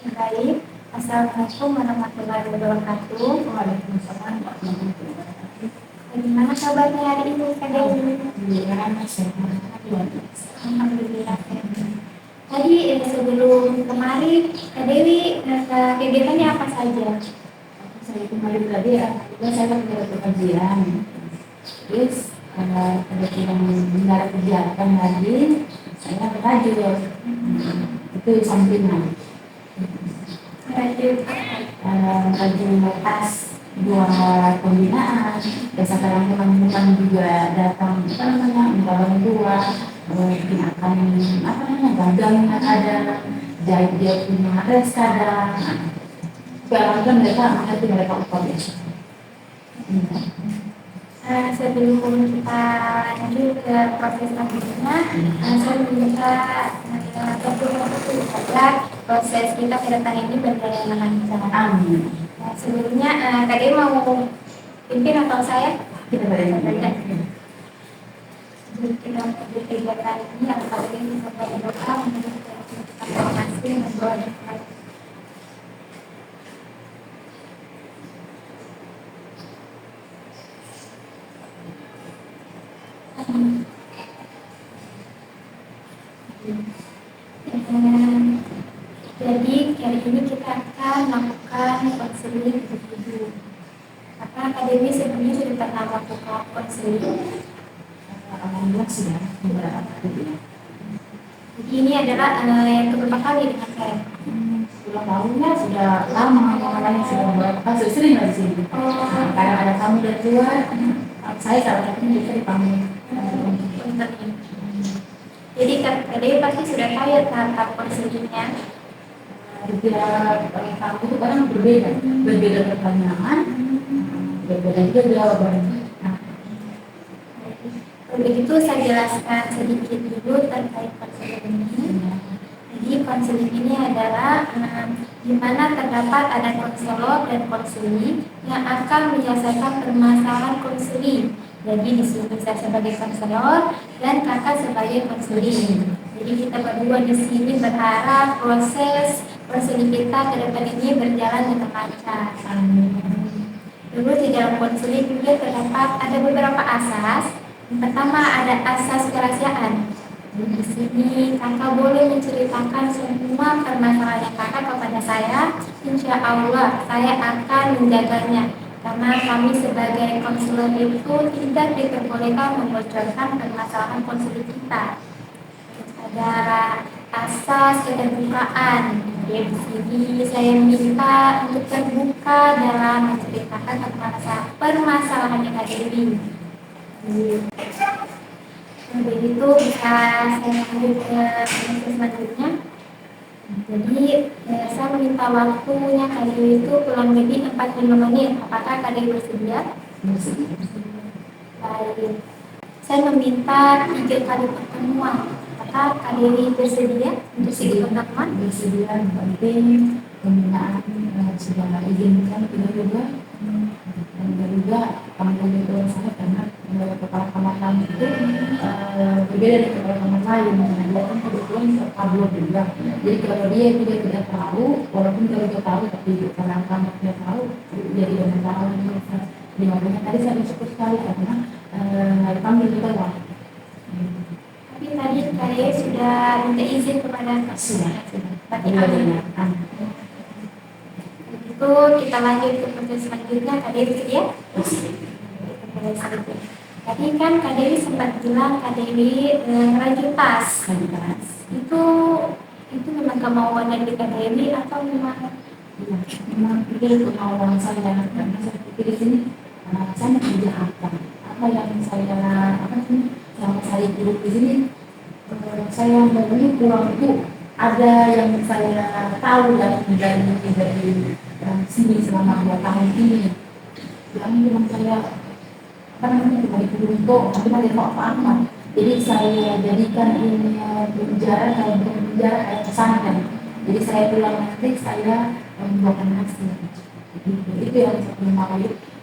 Baik, Assalamualaikum warahmatullahi wabarakatuh. Waalaikumsalam warahmatullahi wabarakatuh. Bagaimana kabarnya hari ini, Kak Dewi? Alhamdulillah, sehat. Alhamdulillah. Tadi sebelum kemarin, Kak Dewi kegiatannya apa saja? Saya kemarin tadi juga saya ada pengajian. Terus ada yang mendarat kegiatan lagi, saya berlanjut. Itu sampingan. Lanjut. Rajin lepas buat pembinaan. Biasa teman-teman juga datang minta bantuan, mungkin akan gagal ada jahit dia punya res kadang. Alhamdulillah mereka mengerti, mereka upah biasa. Sebelum kita lanjut ke proses selanjutnya, saya minta untuk agar proses kita ke depan ini berjalan lancar. Amin. Sebelumnya, Kak Dewi mau pimpin atau saya? Kita berdoa. Kita kegiatan ini yang paling bisa berdoa untuk kita masing membawa jadi kali ini kita akan melakukan konseling individu. Apakah Kak Dewi sebelumnya sudah pernah melakukan konseling? Alhamdulillah sudah beberapa kali. Jadi ini adalah yang keberapa kali dengan saya? 10 tahunnya sudah lama, makanya sudah beberapa kali sering di sini. Kadang ada tamu dari luar, saya salah satunya bisa dipanggil. Jadi Kak Dewi pasti sudah tahu ya tahap konselingnya. Setiap tamu itu kadang berbeda pertanyaan, berbeda juga jawabannya. Begitu saya jelaskan sedikit dulu terkait konseling ini. Jadi konseling ini adalah di mana terdapat ada konselor dan konseli yang akan menyelesaikan permasalahan konseli. Jadi di sini saya sebagai konselor dan kakak sebagai konseli. Jadi kita berdua di sini berharap proses konseling kita ke depan ini berjalan dengan lancar. Dulu di dalam konseling juga terdapat ada beberapa asas. Yang pertama ada asas kerahasiaan. Di sini kakak boleh menceritakan semua permasalahan kakak kepada saya. Insya Allah saya akan menjaganya. Karena kami sebagai konselor itu tidak diperbolehkan membocorkan permasalahan konseling kita. Ada asas keterbukaan. Di sini saya minta untuk terbuka dalam menceritakan permasalahan yang ada ini. Begitu bisa saya lanjut ke proses selanjutnya. Jadi saya meminta waktunya kali itu kurang lebih 45 menit. Apakah kalian bersedia? Baik. Saya meminta 3 kali pertemuan. Apakah kalian bersedia untuk 3 pertemuan? Bersedia, penting pembinaan sudah izinkan juga. Dan juga kami itu sangat karena kepala kamar kami itu berbeda dari kepala kamar lain. Dia kan kebetulan kabur juga. Jadi kalau dia juga tidak tahu, walaupun kalau dia tahu tapi karena kamar tidak tahu, jadi dia tidak tahu. Jadi makanya tadi saya bersyukur sekali karena kami juga tahu. Tapi tadi kalian sudah minta izin kepada Sudah. Berarti amin. Itu kita lanjut ke proses selanjutnya. Kak Dewi sedia? Tadi kan Kak Dewi sempat bilang Kak Dewi rajut tas. Itu memang kemauan dari Kak Dewi atau memang? Memang itu kemauan saya karena saya pikir di sini saya kerja apa yang saya selama saya hidup di sini saya menemui pulang itu ada yang saya tahu dari sini selama 2 tahun ini. Yang memang saya kembali ke untuk tapi mau apa-apa. Jadi saya jadikan ini penjara kayak pesantren. Jadi saya pulang nanti saya membuatkan hasil. Itu yang saya mau.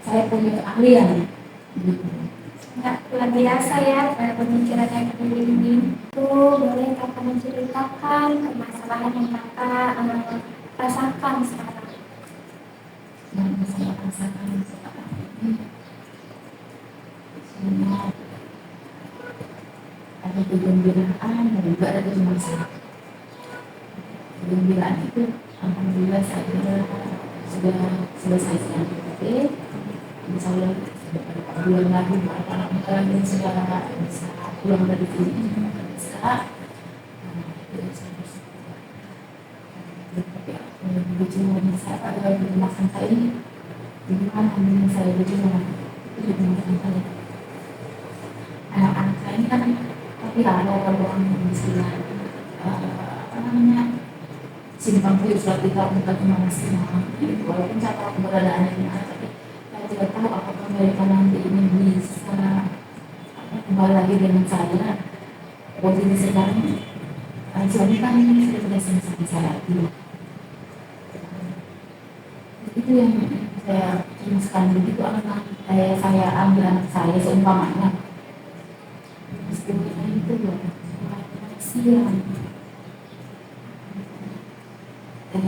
Saya punya keahlian. Luar biasa ya pemikiran yang ini. Itu boleh kakak menceritakan permasalahan yang kakak rasakan sekarang? Yang saya rasakan sekarang ini sebenarnya ada kegembiraan dan juga ada kecemasan. Kegembiraan itu alhamdulillah saya sudah selesai SNMPTN, insya Allah bulan lagi dan sudah bisa pulang dari sini bisa. Tapi saya pada masakan saya ini gimana hubungan saya bagaimana itu di masakan saya. Anak-anak saya ini kan tapi ada orang yang istilah apa namanya simpang siur surat kita untuk gimana sih walaupun saya tahu keberadaannya gimana, tapi saya tidak tahu apakah mereka nanti ini bisa kembali lagi dengan saya. Posisi sekarang suami kan sudah sama saya dulu. Itu yang saya cemaskan, begitu anak saya ambil anak saya seumpamanya itu loh kasihan. Dan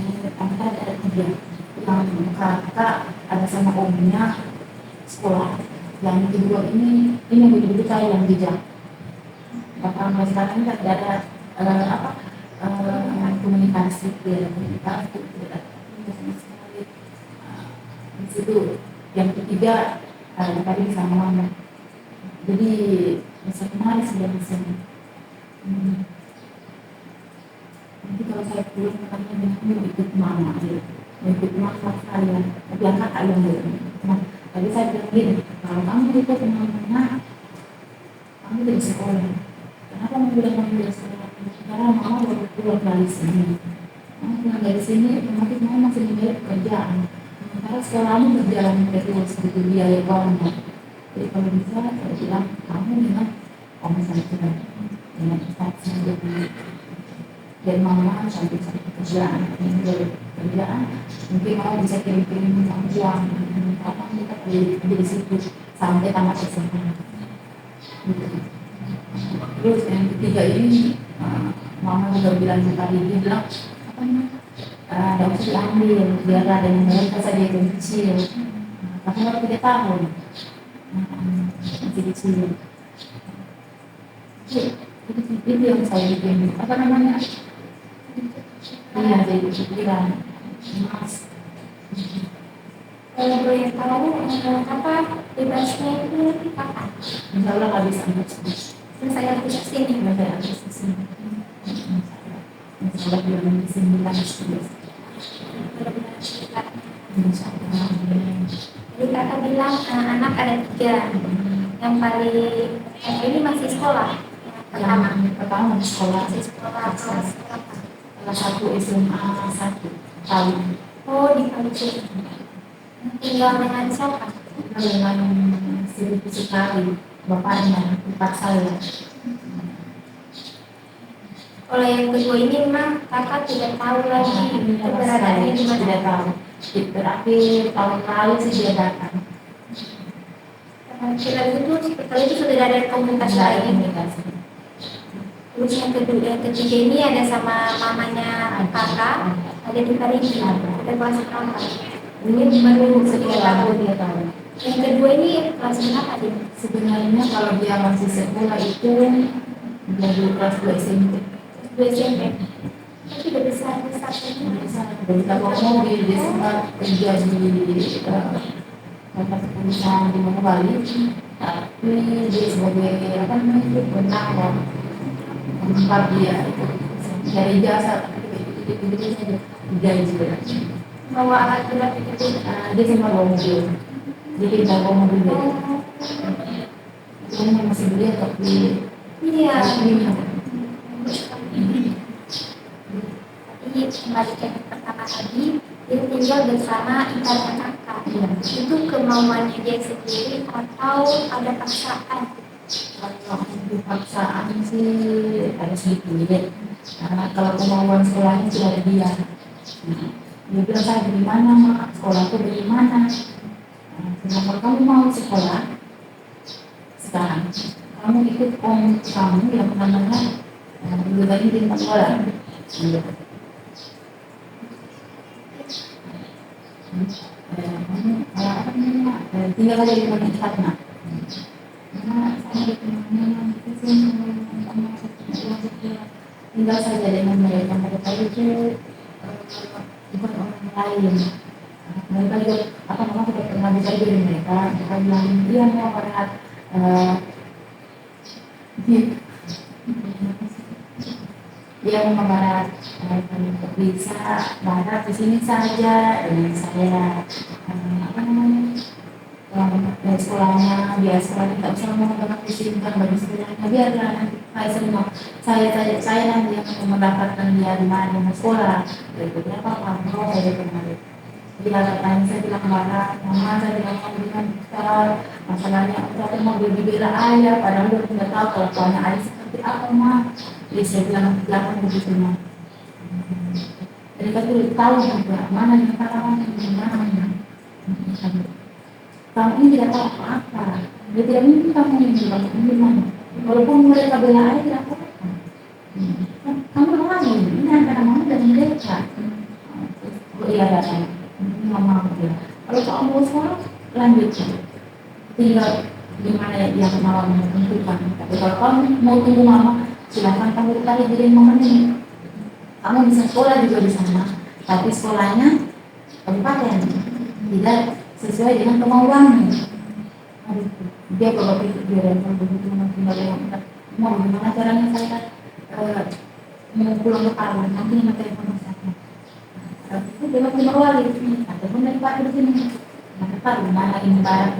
ada tiga yang kakak ada sama omnya sekolah, yang kedua ini betul-betul saya yang bijak. Bahkan sekarang tidak ada komunikasi tidak di situ. Yang ketiga tadi sama mama, jadi bisa kemarin sudah bisa. Nanti kalau saya pulang katanya dengan ikut mama, ikut mama saya, tapi kakak yang nah, tadi saya bilang gini, kalau kamu ikut mama, kamu dari sekolah. Kenapa kamu bilang kamu dari sekolah? Karena mama baru keluar dari sini. Mama pulang dari sini, nanti mama masih membayar pekerjaan. Karena sekolahmu berjalan terus seperti biaya kamu. Jadi kalau bisa saya bilang kamu dengan kamu saja dengan Ustaz saja dan mama sampai pekerjaan ini dari pekerjaan mungkin mama bisa kirim-kirim uang apa kita di situ sampai tamat SMA. Terus yang ketiga ini mama juga bilang tadi, dia bilang apa namanya tidak usah diambil biar ada yang mereka saja yang kecil, tapi baru 3 tahun masih kecil. Itu yang saya bikin apa namanya jadi pikiran mas. Kalau boleh tahu apa bebasnya itu kapan? Insya Allah nggak bisa Agustus. Terus saya harus kesini. Nggak ada Agustus ini. Insya Allah bulan 9 Agustus. Insya Allah. Jadi kakak bilang anak ada 3. Yang paling ini masih sekolah. Yang pertama sekolah. Masih sekolah kelas berapa? Kelas 1 SMA 1 tahun. Oh di Kalipur. Tinggal dengan siapa? Dengan Sri Sekali, bapaknya, empat saya. Kalau yang kedua ini memang kakak tidak tahu lagi keberadaannya di mana. Tidak tahu. Terakhir tahun lalu sih dia datang. Kira itu setelah itu sudah ada komunitas lain. Terus yang ketiga ini ada sama mamanya kakak, ada di Parigi, ada kelas berapa? Ini baru 3 tahun. Yang kedua ini kelas berapa dia? Sebenarnya kalau dia masih sekolah itu dari kelas 2 SMP. 2 SMP. Tapi udah besar ini. Bisa bawa mobil, dia sempat kerja di tempat perusahaan di Bali. Tapi dia sebagai apa namanya itu penawar tempat dia itu dari jasa itu saja gaji berarti. Bawa alat berat itu. Dia cuma bawa mobil, jadi tidak bawa mobil dia. Dia masih belia tapi Iya. ini Jadi kembali ke yang pertama tadi, dia tinggal bersama iparnya kakak. Itu kemauannya dia sendiri atau ada paksaan? kalau paksaan sih ada sedikit. Karena kalau kemauan sekolahnya sudah ada dia. Dia bilang saya dari mana mak, sekolahku dari mana. Kenapa kamu mau sekolah sekarang? Kamu ikut om kamu yang namanya dulu tadi di sekolah. Tinggal saja di tempatnya. Karena saya ditemani itu tinggal saja dengan mereka. Mereka itu bukan orang lain. Mereka juga apa namanya tidak pernah bisa dari mereka. Mereka bilang dia mau berat. Dia mau barat bisa barat di sini saja dengan saya apa namanya dari sekolahnya dia sekolah tidak usah mau banget di sini kan bagi sekolahnya biarlah nanti saya semua saya nanti yang mendapatkan dia di mana di sekolah berikutnya apa mau saya kemarin dia datang saya bilang barat mama saya bilang kamu dengan besar masalahnya aku mau dibela ayah padahal dia tidak tahu kalau tuanya ayah seperti apa mah jadi saya bilang belakang begitu mah jadi kan dulu tahu juga mana yang pengalaman yang mana kamu ini tidak tahu apa-apa dia tidak mungkin kamu yang bilang gimana walaupun mereka bela ayah tidak apa-apa kamu lagi ini antara mama dan mereka iya datang mama bilang kalau kamu mau sekolah lanjut tinggal di mana yang mama menentukan tapi kalau kamu mau tunggu mama silakan kamu tarik diri mama ini kamu bisa sekolah juga di sana tapi sekolahnya kabupaten tidak sesuai dengan kemauanmu dia kalau pikir dia dan begitu tinggal mau gimana caranya saya mau pulang ke Palu nanti materi pemeriksaan itu dia masih mewali ataupun dari Pak di sini Pak gimana ini barat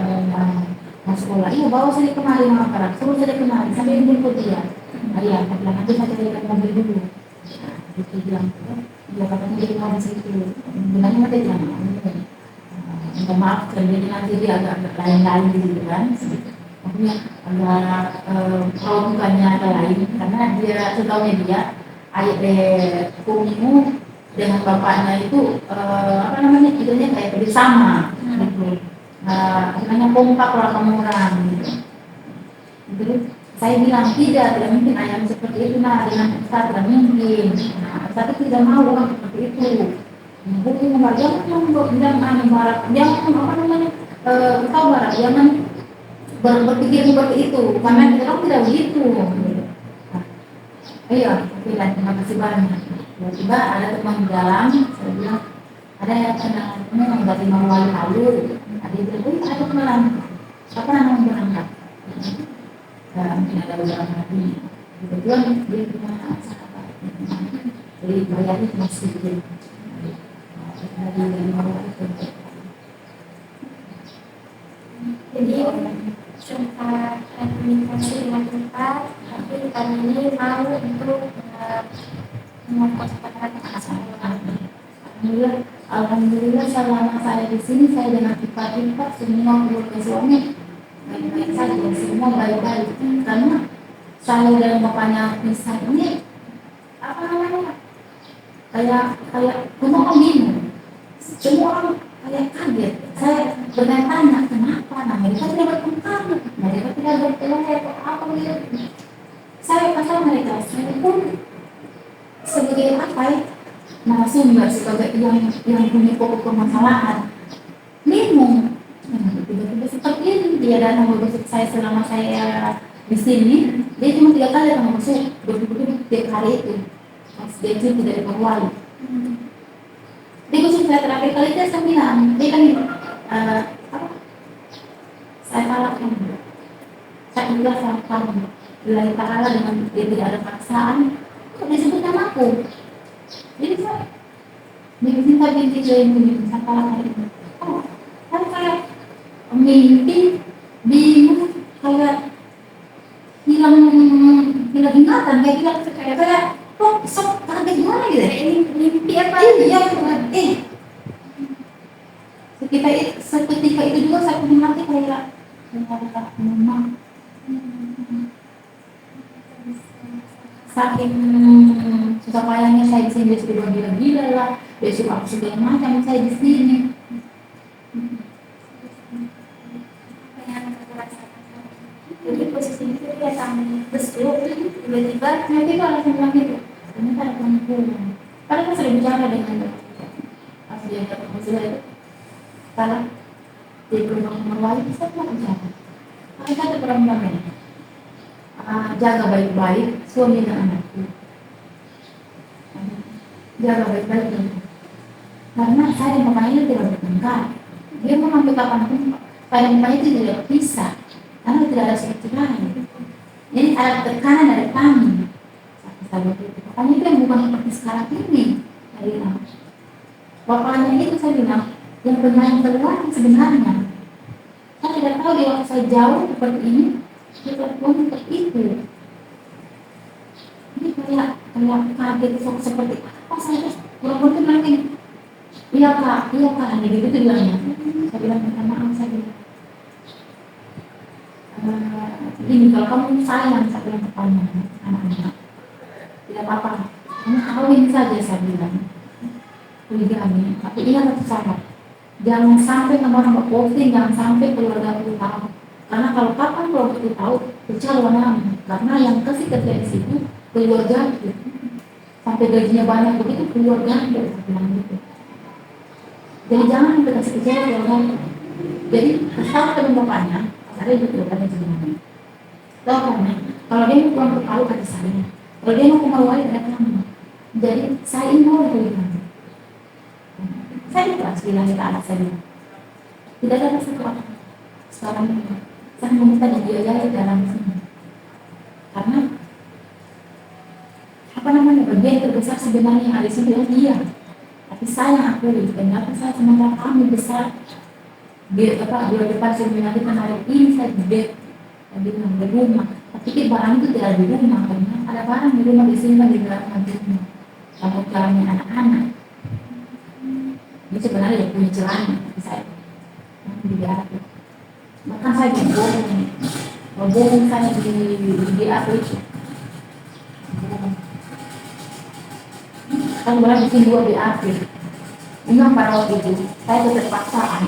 mau sekolah iya bawa saya kemari masyarakat suruh saya kemari sampai jemput dia ayah aku bilang nanti saya carikan mobil dulu itu bilang dia katanya dia mau di situ bilangnya dia bilang minta maaf karena nanti dia agak lain-lain gitu kan maksudnya agak kalau bukannya ada lain karena dia setahunya dia ayah kumimu dengan bapaknya itu apa namanya idenya kayak bersama gitu namanya kompak kalau kamu orang gitu jadi saya bilang tidak mungkin ayam seperti itu nah dengan Ustaz tidak mungkin tapi tidak mau orang seperti itu mungkin jangan bilang anu barat jangan apa namanya kau barat jangan berpikir seperti itu karena kita kan tidak begitu iya bilang terima kasih banyak tiba-tiba ada teman di dalam saya bilang ada yang kenalmu berarti mau lalu ada yang bilang ada kenalan siapa namanya berangkat mungkin ada beberapa hati kebetulan dia punya sahabat jadi bayarnya cuma sedikit jadi sempat komunikasi dengan tempat tapi kami ini mau untuk mengongkos pada Alhamdulillah selama saya di sini saya dengan Ipa semua keluarga suami baik-baik saja semua baik-baik karena saya dan bapaknya pisah ini apa namanya kayak semua orang bingung semua orang kayak kaget saya bertanya kenapa nah mereka tidak bertengkar mereka tidak bertengkar apa gitu saya kata mereka saya pun sebagai apa ya narasumber sebagai yang punya pokok permasalahan bingung tiba-tiba seperti ini dia datang berbesar saya selama saya di sini dia cuma 3 kali datang berbesar begitu tiap hari itu pas dia cuti dari Perwali dia gosip saya terakhir kali dia saya bilang dia kan apa saya kalah kamu saya bilang sama kamu Lillahi ta'ala dengan dia tidak ada paksaan kok dia sebut namaku jadi saya minta binti join begitu saya kalah kali ini kan kayak mimpi bingung kayak hilang ingatan kayak kok sok kaget gimana gitu mimpi apa iya seketika itu juga saya punya hati kayak memang saking susah payahnya saya di sini dia sudah gila-gila lah dia suka aku segala macam saya di sini jadi posisi itu dia sambil besuk tiba-tiba nanti kalau langsung bilang gitu ternyata ada perempuan padahal kan sudah bicara dengan dia konselor itu kalau di rumah wali bisa mau kerja. Mereka ada perempuan jaga baik-baik suami dan anakku. Jaga baik-baik itu. Karena saya dan bapaknya tidak bertengkar. Dia mau sampai kapanpun, pada bapaknya itu tidak bisa. Karena tidak ada seperti lain. Jadi ada tekanan dari kami. Bapaknya itu yang bukan seperti sekarang ini. Saya bilang. Bapaknya itu saya bilang, yang penyayang keluar sebenarnya. Saya tidak tahu di waktu saya jauh seperti ini, dia perempuan seperti itu. Ini kayak kaget seperti apa saya perempuan itu bilang gini, iya kak, hanya gitu bilangnya. Saya bilang minta maaf, saya bilang gini, kalau kamu sayang, saya bilang kepada anak-anak, tidak apa-apa, kamu kawin saja, saya bilang poligami, tapi ingat satu syarat, jangan sampai nomor posting, jangan sampai keluarga itu tahu, karena kalau kapan keluarga itu tahu, pecah luar. Karena yang kasih kerja di situ keluarga itu, sampai gajinya banyak begitu keluarga itu, saya bilang gitu. Jadi jangan kita kasih kecewa keluarga. Jadi tahu teman bapaknya, saya itu keluarganya sebenarnya. Tahu kan? Kalau dia mau pulang ke Palu kata saya, kalau dia mau ke Mawai ada kamu. Jadi saya ini mau poligami. Saya ikhlas bilang ke anak saya, tidak ada satu orang sekarang ini saya meminta dibiayai dalam sini. Karena apa namanya, bagian terbesar sebenarnya yang ada di sini adalah dia. Tapi saya yang akui, kenapa saya sementara kami besar bulan depan sebenarnya kita hari ini saya di rumah. Tapi barang itu tidak di rumah, karena ada barang di rumah di sini di belakang di rumah. Kalau jalannya anak-anak, ini sebenarnya dia punya celana, tapi saya dibiarkan. Bahkan saya bohong saya di apa itu. Kan boleh bikin 2 BAP. Memang pada waktu itu saya terpaksaan.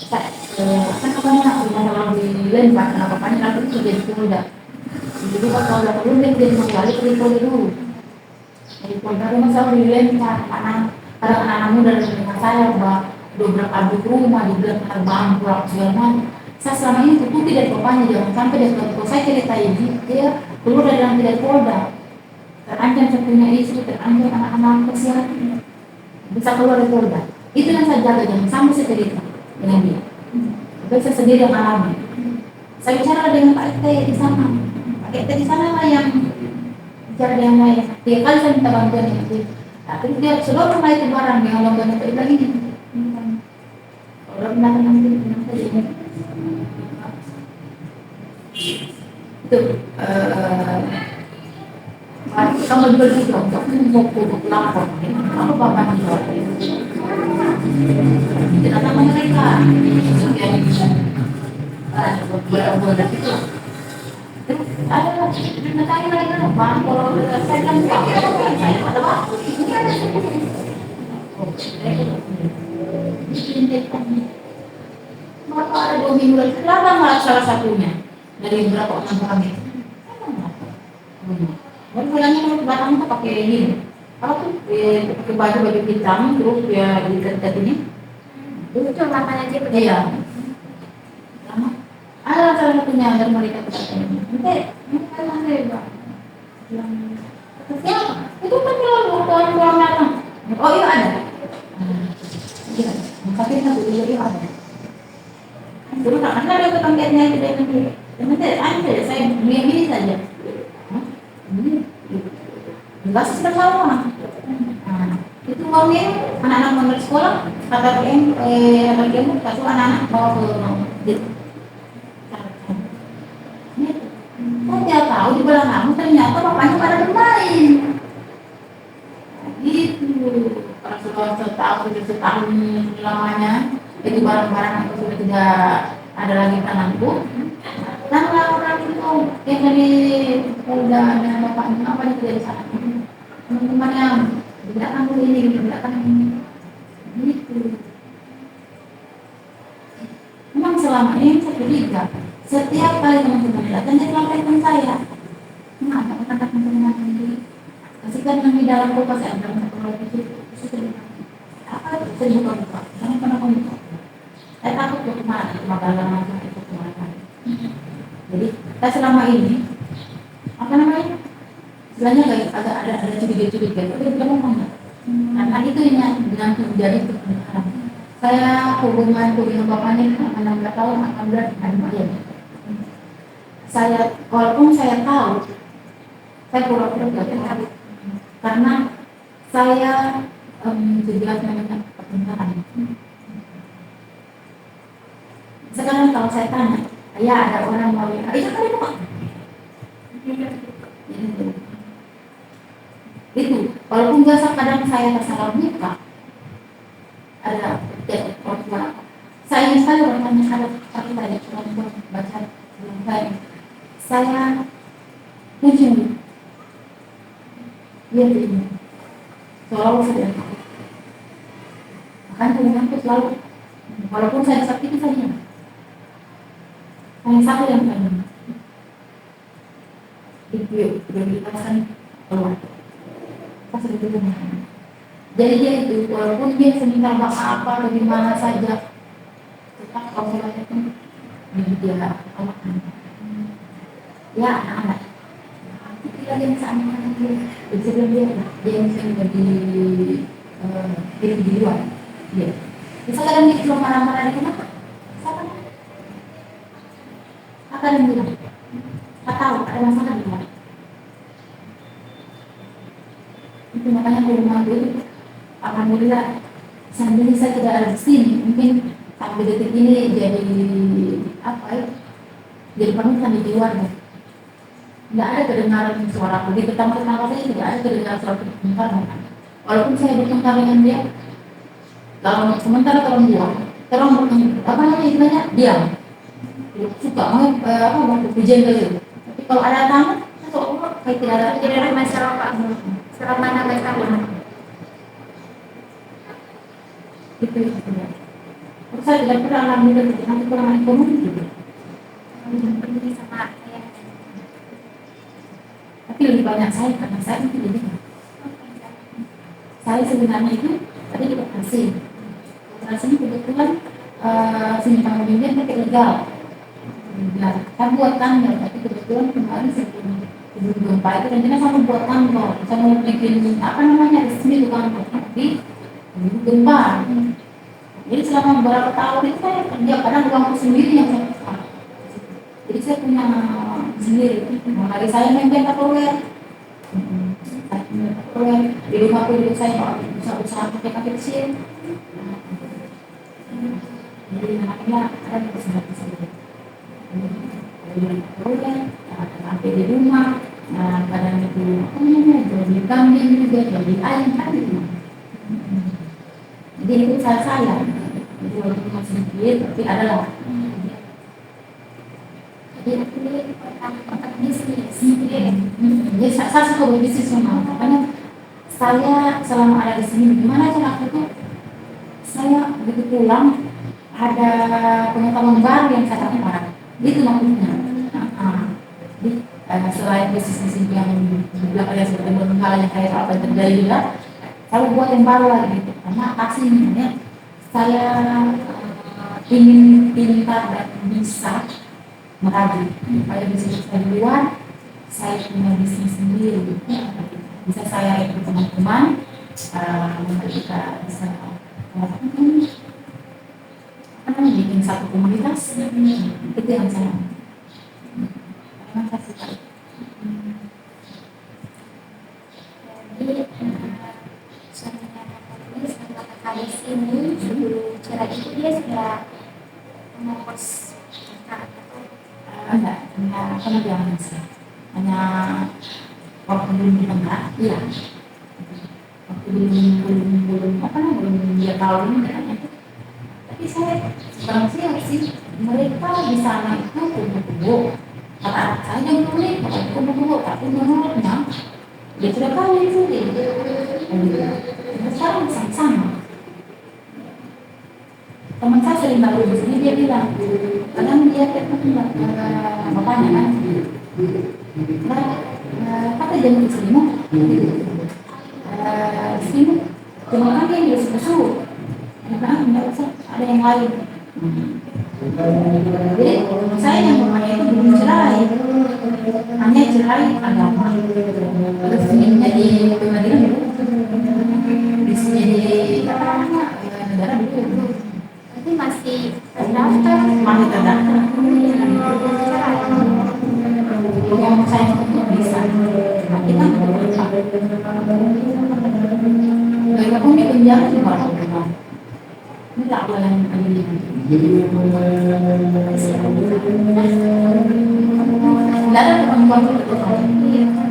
Kan apanya udah dilempar karena bapaknya lalu itu jadi Polda. Jadi kalau udah perlu dia jadi menggali ke Polda dulu. Jadi Polda rumah saya dilempar karena anak-anak muda dari rumah saya beberapa adik rumah dibilang terbang pulang segala macam. Saya selama ini tutupi dari bapaknya, jangan sampai dari kalau saya ceritain dia keluar dari dalam tidak Polda. Terancam saya punya istri, terancam anak-anak kesehatan, bisa keluar dari Polda. Itu yang saya jaga, jangan sampai saya cerita dengan dia. Tapi saya sendiri yang alami. Saya bicara dengan Pak RT di sana. Pak RT di sana lah yang bicara dengan saya. Dia kali saya minta bantuan itu. Tapi dia seluruh rumah itu barang yang bantuan itu bilang ini. Kalau benar nanti itu kamu juga untuk lapor. Apa bapak jual? Tidak tahu mereka. Bulan itu. Terus ada tanya lagi bang, kalau saya kan saya ada waktu. Maka ada 2 minggu lagi. Kenapa malah salah satunya dari berapa orang kami? Baru bilangnya kalau ke Batam tuh pakai ini, apa tuh? Pakai baju hitam, terus ya diikat ini. Itu makan aja begitu. Iya. Lama. Ada salah satunya dari mereka kata ini. Nanti kan ada bang. Yang siapa? Itu kan orang datang. Oh iya ada. Iya. Tapi satu iya ada. Dulu kan ada kepanggilnya itu dari nanti. Nanti ada saya ini saja. Enggak bersama. Itu maunya anak-anak mau dari sekolah, kata bagian kasih anak-anak bawa ke saya tahu di belakang ternyata bapaknya pada bermain. Gitu. Kalau sudah setahun lamanya, itu barang-barang itu sudah tidak ada lagi tanganku. Dan orang itu yang dari Polda dan bapaknya apa yang terjadi sana? Teman-teman yang di belakang ini, di belakang ini, gitu. Memang selama ini saya curiga, setiap kali teman-teman datang dia selalu telepon saya. Ada kontak teman-teman ini. Kasihkan yang di dalam kulkas saya dalam satu lagi itu apa saya buka karena kenapa buka saya takut ke kemana kemana itu kemana. Jadi saya selama ini apa namanya istilahnya kayak ada curiga-curiga tapi dia ngomong nggak. Nah itu yang dengan menjadi kebenaran. Saya hubungan bapaknya 16 tahun 16 tahun. Saya walaupun saya tahu saya pura-pura tidak tahu karena saya jelas namanya pertengkaran. Sekarang kalau saya tanya, ya ada orang mau itu kan itu Pak. Itu walaupun biasa kadang saya salah buka ada orang saya sekali orangnya ada tapi banyak orang baca saya kunjung dia begini selalu saya akan mengaku selalu walaupun saya sakit saya satu yang paling itu diberikan keluar pas itu jadi dia itu walaupun dia seminta apa bagaimana saja tetap kalau saya itu dia anak ya anak tidak yang sama dia sebelum dia yang sering jadi di luar dia bisa kadang dia cuma marah-marah di kenapa siapa akan yang bilang tak tahu ada masalah di luar itu makanya di rumah itu alhamdulillah sambil saya tidak ada di sini mungkin sampai detik ini jadi apa ya jadi panutan di luar ya. Tidak ada kedengaran suara aku di pertama-tama saya tidak ada kedengaran suara bertengkar walaupun saya bertengkar dengan dia kalau sementara orang buang terang apa namanya istilahnya diam suka mau apa hujan gitu tapi kalau ada tamu atau kayak tidak ada masalah Pak selama nama tahun itu ya. Saya tidak pernah alami nanti kurang ekonomi gitu. Ini sama saya. Tapi lebih banyak saya karena saya itu lebih. Saya sebenarnya itu tadi kita kasih. Operasinya kebetulan sini panggilannya pakai legal. Nah, saya buat tanggal tapi kebetulan kemarin sebelum gempa itu rencana sama buat tanggal. Saya mau bikin apa namanya resmi bukan tapi gempa. Jadi selama beberapa tahun itu saya kerja kadang uangku sendiri yang saya pesan. Jadi saya punya sendiri. Hari saya main Tupperware. Di rumah pun saya bisa usaha pakai kaki kecil. Jadi anaknya ada di sana. Di Tupperware, sampai di rumah. Nah kadang itu jadi kambing juga, jadi ayam tadi. Jadi itu saya jadi walaupun masih sedikit tapi adalah jadi ini kotak bisnis jadi saya suka berbisnis semua makanya saya selama ada di sini gimana cara aku tuh saya begitu pulang ada pengetahuan baru yang saya dapat itu maksudnya jadi selain bisnis yang di belakang yang seperti hal yang kayak apa yang terjadi juga saya buat yang baru lagi karena aslinya saya ingin pintar dan bisa merajut supaya bisnis saya di luar saya punya bisnis sendiri bisa saya ikut teman-teman kita bisa bikin satu komunitas itu yang saya memang saya suka jadi di sini sebelum cerai itu dia sudah mengurus enggak hanya jangan sih hanya waktu belum ditengah iya waktu belum apa belum dia tahu ini katanya tapi saya sekarang sih mereka di sana itu kubu-kubu kata saya yang boleh kubu-kubu tapi menurutnya dia sudah kawin sendiri sekarang sama-sama teman saya sering baru di sini dia bilang kadang dia ketemu bapaknya kan kata jangan istrimu sini Cuma kan dia yang susu, karena nggak usah ada yang lain. Jadi saya yang rumahnya itu belum cerai, hanya cerai agama. Resminya di pengadilan dulu, resminya di apa namanya negara dulu. Tapi masih terdaftar. Masih terdaftar. Cerai. Yang saya itu bisa, tapi kan berhutang. Mereka pun di penjara juga orang. Ini tak boleh ini. Tidak ada perempuan itu.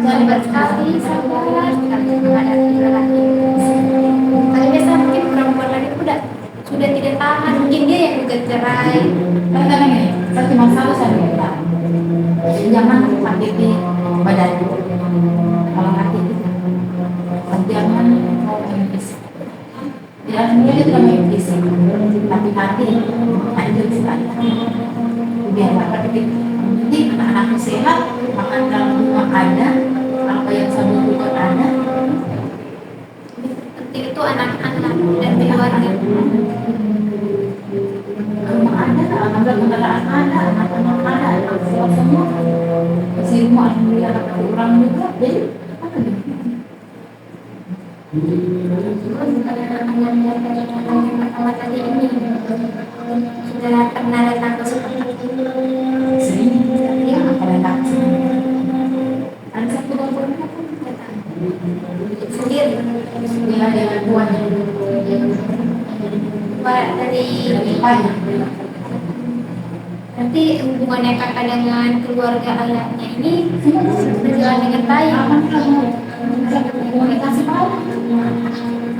Hebat sekali, sabar sekali menghadapi lelaki. Kalau biasa mungkin perempuan lagi sudah tidak tahan, mungkin dia yang juga cerai. Kadang-kadang ini, satu masalah saya bilang, jangan sakiti badan. Kalau sakit itu, jangan mau main fisik. Jangan dia tidak main fisik, tapi hati hancur sekali. Biar sakit. Jadi anak-anakku sehat, makan dalam rumah ada, apa yang saya butuhkan ada. Penting itu anak-anak dan keluarga. Rumah ada, alhamdulillah kendaraan ada, anak-anak ada, semua. Si rumah alhamdulillah ada orang juga, jadi apa gitu? Yang pertama tadi ini sudah pernah datang ke seperti itu. Sering, ya apa lagi? Ada satu orang Datang sendiri. dia dengan tuannya, Dari banyak. nanti hubungannya kakak dengan keluarga ayahnya ini berjalan dengan baik. Komunikasi baik.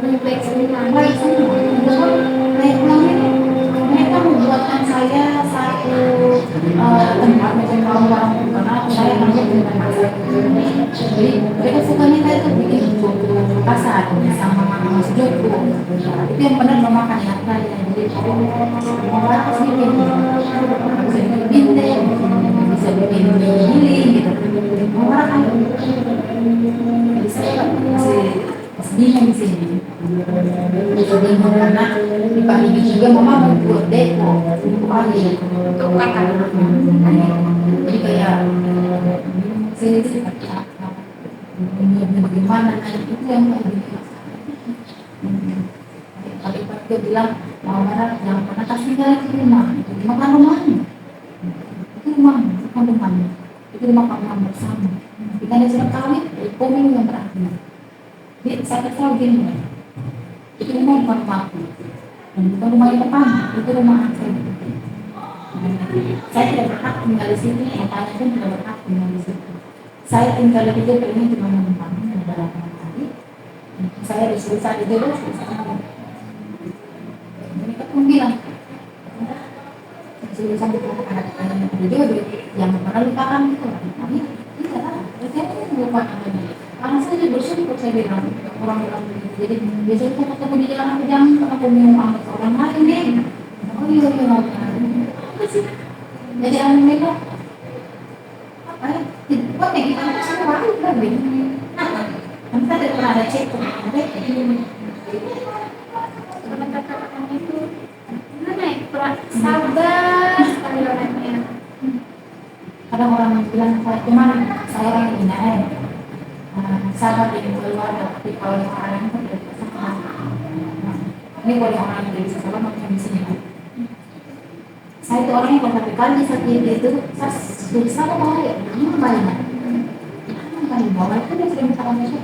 Lebih baik semua. Baik semua. Mereka membuatkan saya satu tempat macam orang karena saya kerja di tempat. Jadi mereka sukanya saya tuh bikin foto pasar sama Mas Joko. Itu yang benar memakan saya. Jadi orang pasti bikin bisa bikin bintang, bisa bikin giling gitu. Orang kan jadi saya masih bingung di sini. Bisa bingung karena di pagi juga mama membuat depo untuk pagi Untuk kakak. jadi kayak sini sih ini bagaimana itu yang mau tapi dia bilang mau mana yang pernah kasih tinggal di rumah itu makan rumahnya itu rumah bukan rumahnya itu rumah kamu bersama kita ada surat kawin pemilu yang terakhir jadi saya tahu gini itu rumah bukan rumahku dan bukan rumah yang pertama itu rumah saya. Saya tidak berhak tinggal di sini, makanya pun tidak berhak tinggal di sini. Saya tinggal di situ ini cuma menumpang beberapa kali. Saya disuruh saat itu dulu, mereka pun bilang, disuruh sampai ke anak itu yang pernah lupakan itu. Tapi tidak lah, saya pun lupakan lagi. Karena saya juga bersyukur saya bilang orang-orang begitu. Jadi biasanya saya ketemu di jalan jangan ketemu minum orang lain deh. Oh iya apa sih? Jadi mereka apa ya? Kok kayak kita itu semua orang lebih apa? Nanti ada pernah ada cek Teman kakak itu gimana ya? Kurang sabar sekali orangnya. kadang orang bilang saya cuman saya orang ini sabar di keluarga tapi kalau yang orang itu tidak bisa ini boleh orang yang tidak bisa sabar macam di sini. Saya itu orang yang kalau kali saat itu saya susah mau ya ini banyak kan bahwa itu dia sering salah masuk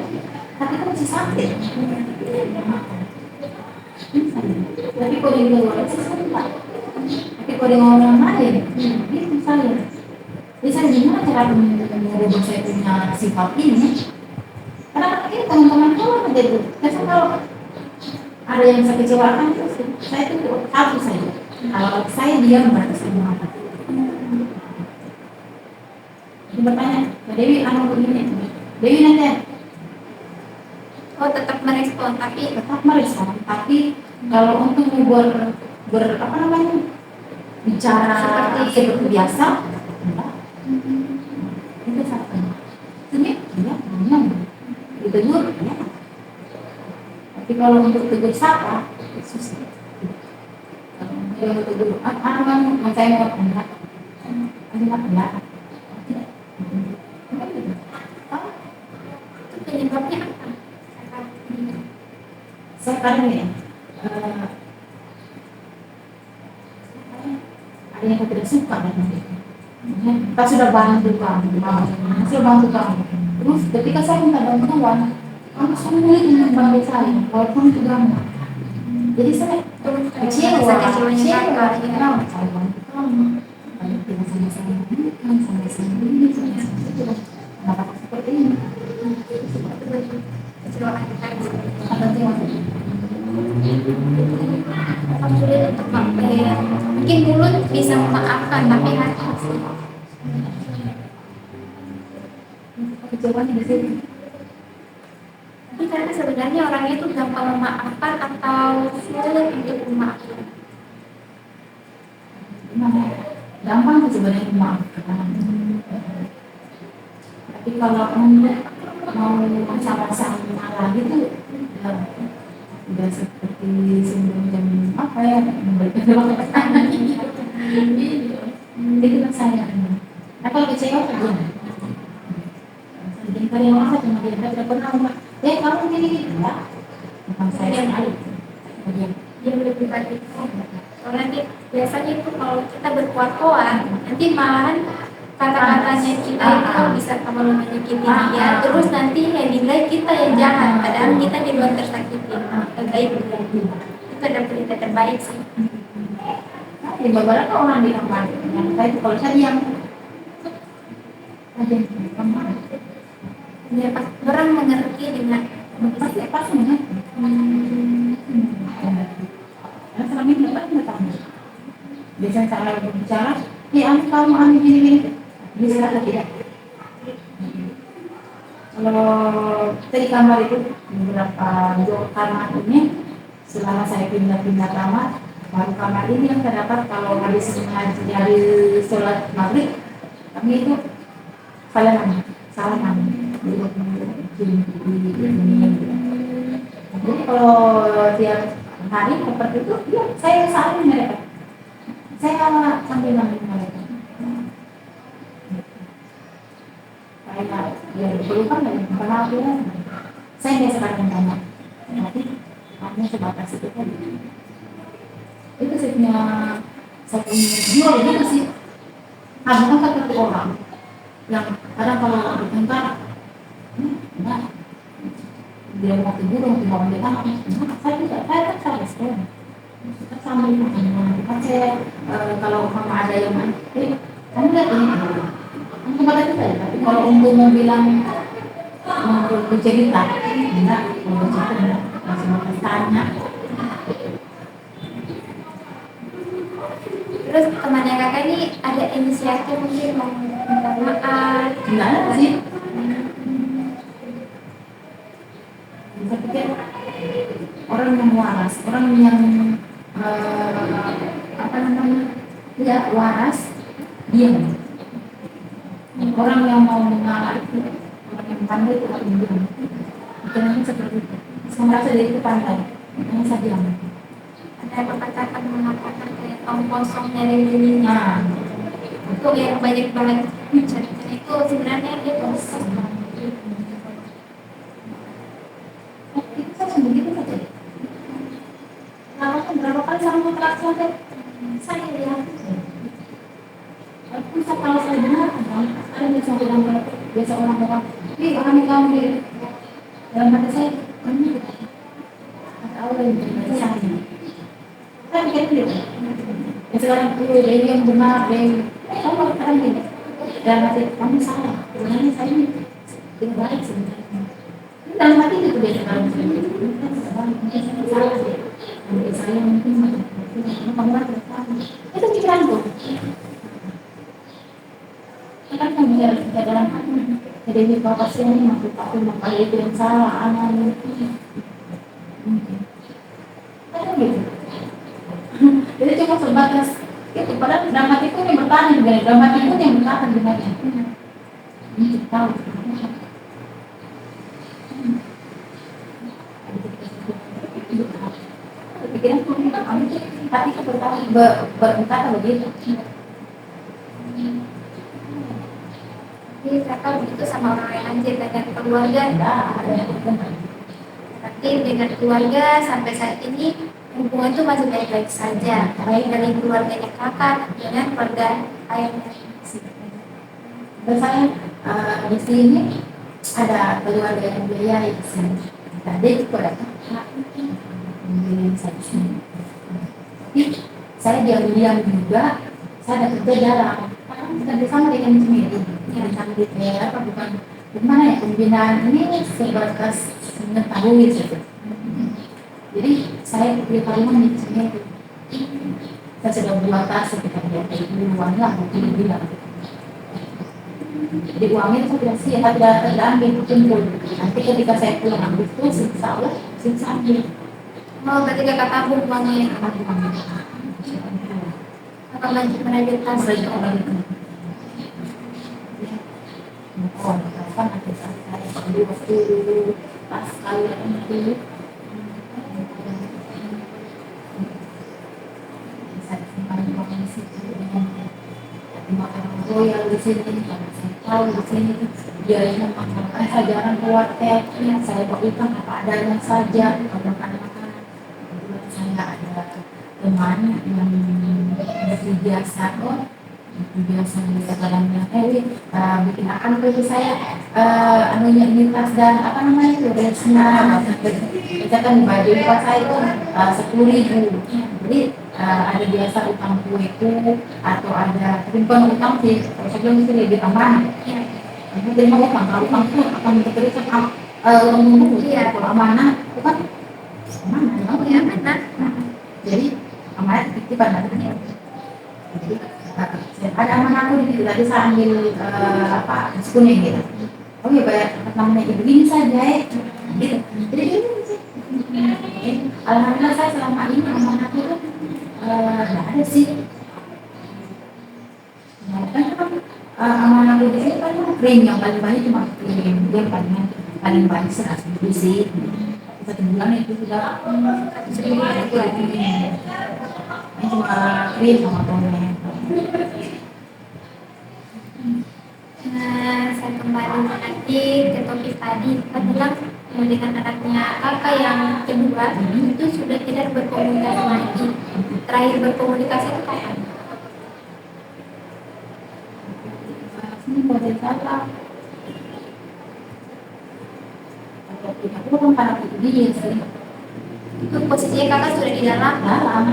tapi kan masih sakit tapi kalau di luar sih saya tapi kalau dengan orang lain itu saya jadi saya gimana cara merubah saya punya sifat ini karena ini teman-teman kalau begitu biasanya kalau ada yang saya kecewakan saya itu tahu saja kalau saya diam berarti saya mengapa jadi bertanya Mbak Dewi anu begini Dewi nanti Oh tetap merespon tapi tetap merespon tapi kalau untuk apa namanya bicara seperti biasa enggak itu satu ini dia benar ditegur ya Tapi kalau untuk tegur sapa susah. Kalau tegur kan saya mau enggak enggak. Itu penyebabnya apa? Sekarang ya, ada yang tidak suka dengan itu. Kita sudah bantu kamu, sudah bantu kamu. Terus ketika saya minta bantuan, kamu sulit membantu saya, walaupun itu gampang. Jadi saya kecewa, kenapa saya bantu kamu? Kalau kita sama-sama kan sama-sama ini, sama-sama kenapa seperti ini? Kecewaan kita Ada yang sulit untuk mungkin mulut bisa memaafkan tapi hati kecewanya di sini. tapi karena sebenarnya orangnya itu gampang memaafkan atau sulit untuk memaafkan. Gampang sih sebenarnya memaafkan. Tapi kalau anda mau sama-sama lagi tuh udah seperti semacam apa ya, memberikan pertanyaan itu kan saya. Nah kalau kecewa kan jadi kalian masa cuma dia tidak pernah ngomong kamu gini ya bukan saya sekali. Dia lebih baik soalnya biasanya itu kalau kita berkuat-kuat nanti malahan kata-katanya kita itu bisa terlalu menyakiti dia terus nanti yang dinilai kita yang jahat padahal kita di luar tersakiti. Terbaik itu ada berita terbaik sih. Di beberapa orang di tempat yang saya itu kalau saya diam aja Dia pas orang mengerti dengan pasti mengerti. Karena selama ini tidak tahu. Biasanya saya berbicara, kamu gini. Bisa atau tidak? Kalau saya di kamar itu beberapa kamar ini, selama saya pindah kamar, baru kamar ini yang terdapat kalau habis hari sholat maghrib, kami itu salaman. Jadi kalau tiap hari seperti itu, ya saya saling mereka. Saya sambil nangis mereka. Saya ya berpelukan dari penampilan. Saya biasa kadang tanya, tapi artinya sebatas itu kan. Itu saya punya jiwa gitu sih. Bukan satu orang yang kadang kalau bertengkar, enggak dia mau tidur mau bangun dia kan saya tak respon sama kan saya kalau kamu ada yang kamu lihat ini kamu kepada kita ya tapi kalau untuk mau bilang mau bercerita enggak mau bercerita masih mau tanya. terus temannya kakak ini ada inisiatif mungkin mau minta maaf Enggak ada sih. Saya pikir orang yang waras, orang yang tidak waras, diam. Orang yang mau mengalah itu, orang yang pandai itu harus diam. Pikirannya seperti itu. Saya merasa diri itu pandai, makanya saya diam. ada pepatah mengatakan kayak tong kosong dari dirinya itu yang banyak banget cerita itu sebenarnya dia kosong. Itu saya begitu saja. Lalu berapa kali sama interaksi saya lihat. Walaupun kalau saya dengar, ada bisa bilang biasa orang-orang, kamu di dalam hati saya, kamu ada Allah yang berbeda saya. Saya pikir gitu. Ya sekarang ini yang benar, kamu sekarang gini. Dalam hati kamu salah, sebenarnya saya ini tidak baik sebenarnya. Dalam hati itu biasa kalau mungkin salah deh. Mungkin saya mungkin kamu kan salah. Itu pikiranku. Kan kamu bisa dalam hati. Jadi ini bapak sih ini masih aku makanya itu yang salah, anak ini. Kan gitu. Jadi cuma sebatas itu padahal dalam hati pun yang bertahan juga, dalam hati pun yang bertahan sebenarnya. Ini tahu. pikiran kami tapi berkata begitu. Jadi kakak begitu sama orang lain aja dengan keluarga. Enggak ada yang Tapi dengan keluarga sampai saat ini hubungan itu masih baik-baik saja. Baik dari keluarganya kakak dengan keluarga ayahnya. dan saya di sini ada keluarga yang biayai di sini. Tadi itu ada kakak yang saya sini. Tapi saya diam-diam juga, saya ada kerja jarang. Karena kita bersama dengan sendiri, sama di apa bukan gimana ya pembinaan ini sebatas mengetahui saja. Jadi saya pilih kalimat di sini. Saya sudah buat tas ketika dia uang lah, mungkin bilang. Jadi uangnya itu tidak sih, tidak ambil kumpul. Nanti ketika saya pulang ambil itu, insya Allah, ambil. Oh, berarti kakak tabung uangnya. Kakak lanjut menabung tas. Oh, kapan nanti saya ambil waktu pas kalian itu. Saya simpan uang di situ. Royal di sini, saya tahu di sini biayanya makan saya jarang keluar teh, saya berikan apa adanya saja, makan-makan. Saya ada teman yang biasa kadang-kadang bikin akan ke saya anunya lintas dan apa namanya itu resna misalkan baju pas saya itu 10.000. Jadi ada biasa utang kueku atau ada tapi bukan utang sih, kalau saya bilang itu lebih aman. Jadi mau utang, kalau utang itu akan diberikan kalau amanah itu kan amanah, Amanah. jadi amanah titipan nantinya. Jadi ada amanah aku di situ, tadi saya ambil kuning gitu. Oh ya bayar namanya begini saja ya. Gitu. Jadi alhamdulillah saya selama ini amanah itu nggak ada sih. Kan amanah di sini kan krim yang paling banyak cuma krim, dia paling banyak 100.000 sih. Satu bulan itu sudah 100.000. Ini cuma krim sama toner. Saya kembali lagi ke topik tadi. Kita bilang dengan anaknya kakak yang kedua itu sudah tidak berkomunikasi lagi. Terakhir berkomunikasi itu kapan? Ini boleh salah. Aku kan para dia sih. Itu posisinya kakak sudah di dalam. Dalam.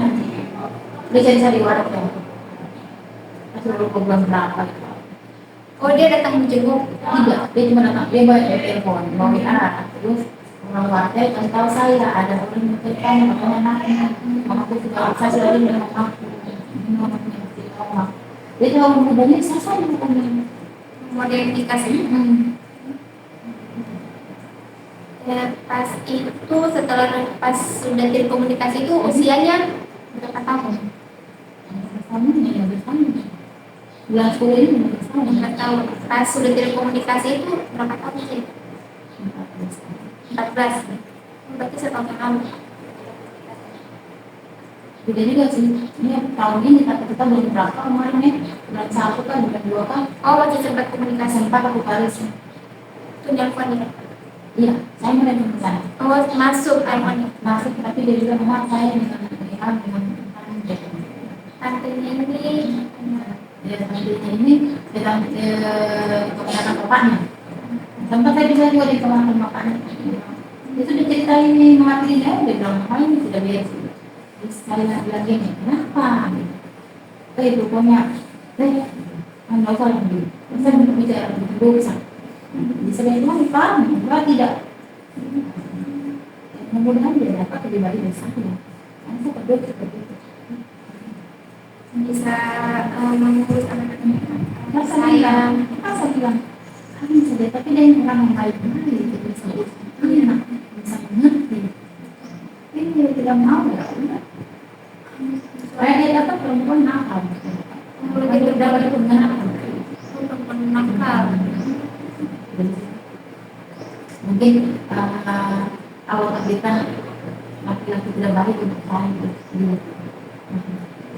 Dia cari warung ya. Masih baru bulan berapa? Oh, dia datang menjenguk. Tidak, dia cuma datang, dia bayar telepon, mau WA, terus orang wartel kasih tahu saya ada orang yang telepon, katanya anaknya, mamaku sudah saya lagi dengan mamaku, ini mamaku yang kasih tahu mak. Dia kalau menghubungi saya menghubungi. Mau dia dikasih. Ya, pas itu setelah pas sudah komunikasi itu usianya berapa tahun? Sama ya bersama. Bulan 10 ini bersama. 4 tahun. Pas sudah komunikasi itu berapa tahun sih? 14. Berarti setahun yang lalu. Beda juga sih. Ini tahun ini tapi kita belum berapa kemarin ya. Bulan 1 kan, bulan 2 kan. Oh, masih sempat komunikasi. Sempat aku kali sih. Itu nelfon ya? Iya, saya menerima ke sana. Oh, masuk teleponnya. Masuk, tapi dia juga memang saya dengan Tantenya ini ya tantenya ini sedang keponakan bapaknya. Sempat saya bisa juga di keponakan bapaknya. Itu diceritain nih mengertinya, dia bilang ini sudah biasa. Terus sekali lagi nih, kenapa? Pokoknya, anda usah lagi. Saya mau bicara dulu bisa. Bisa memang paham, enggak tidak. Mudah-mudahan dia dapat pribadi bersama. Saya berdoa seperti itu. bisa mengurus anak-anaknya. Saya bilang, kami saja, tapi dia orang yang baik sekali, gitu bisa enak, bisa mengerti. Tapi dia tidak mau ya, udah. Supaya dia dapat perempuan nakal. Kalau dia dapat perempuan nakal. perempuan nakal. Mungkin awal kita laki-laki tidak baik untuk saya gitu.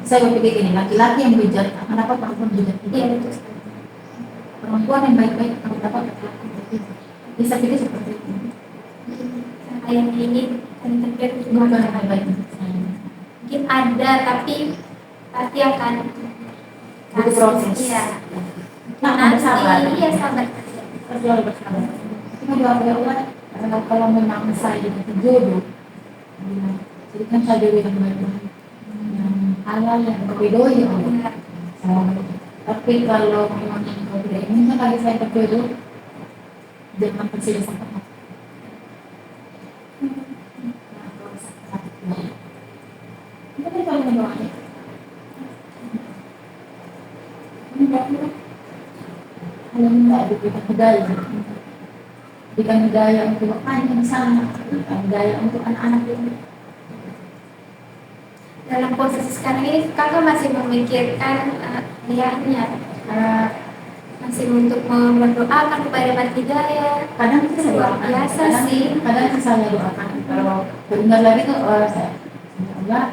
Saya berpikir gini, laki-laki yang bijak akan dapat perempuan bijak juga. Iya betul sekali. Perempuan yang baik-baik akan dapat laki-laki yang baik. Bisa pikir seperti itu. Cara yang ini kan terjadi Bukan yang baik untuk saya. mungkin ada tapi pasti akan Butuh proses. Iya. Nah, ada sabar. Iya sabar saja. Harus bersabar. Cuma doa ya Allah, kalau memang saya itu jodoh, jadikan saya jodoh yang baik-baik, yang halal, yang berridho ya Allah. Tapi kalau memang engkau tidak ingin lagi saya berjodoh, jangan percaya sama aku. Tapi kalau mendoakan, kalau tidak diberikan hidayah, berikan hidayah untuk bapaknya di sana, berikan hidayah untuk anak-anak ini. Dalam posisi sekarang ini kakak masih memikirkan ayahnya, masih untuk mendoakan kepada Mas Hidayah. Kadang itu saya Luar doakan, biasa sih. kadang itu saya doakan. Kalau benar lagi tuh saya, ya Allah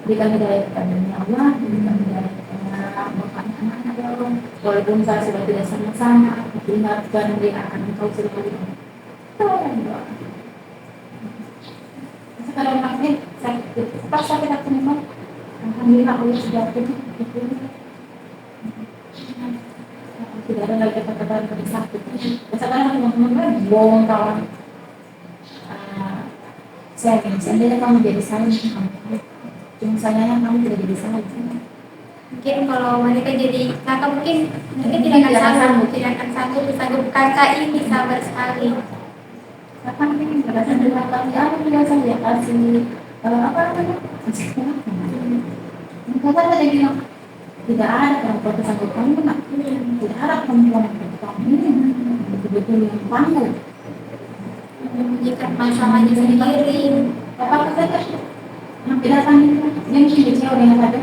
berikan hidayah kepadanya, Allah berikan hidayah kepada bapaknya anak-anak ya Allah. Walaupun saya sudah tidak sama-sama, tapi ingatkan dia akan engkau selalu. Itu yang doakan. Sekarang makin sakit, pas sakit aku memang, alhamdulillah Allah sudah pergi. Tidak ada lagi kata-kata yang sakit. Sekarang teman-teman bohong kawan. Saya ingin seandainya kamu jadi saya, cuma sayangnya kamu tidak jadi saya. Mungkin kalau mereka jadi kakak mungkin tidak akan sanggup kakak ini sabar sekali. Kakak ini berasa dengan kami, aku juga saya kasih apa namanya? Kakak tadi bilang tidak ada perempuan tersanggup kamu nak, tidak ada perempuan seperti kamu ini betul-betul yang tangguh Menyelesaikan masalahnya sendiri. apa saja yang tidak tangguh yang menjadi orang yang ada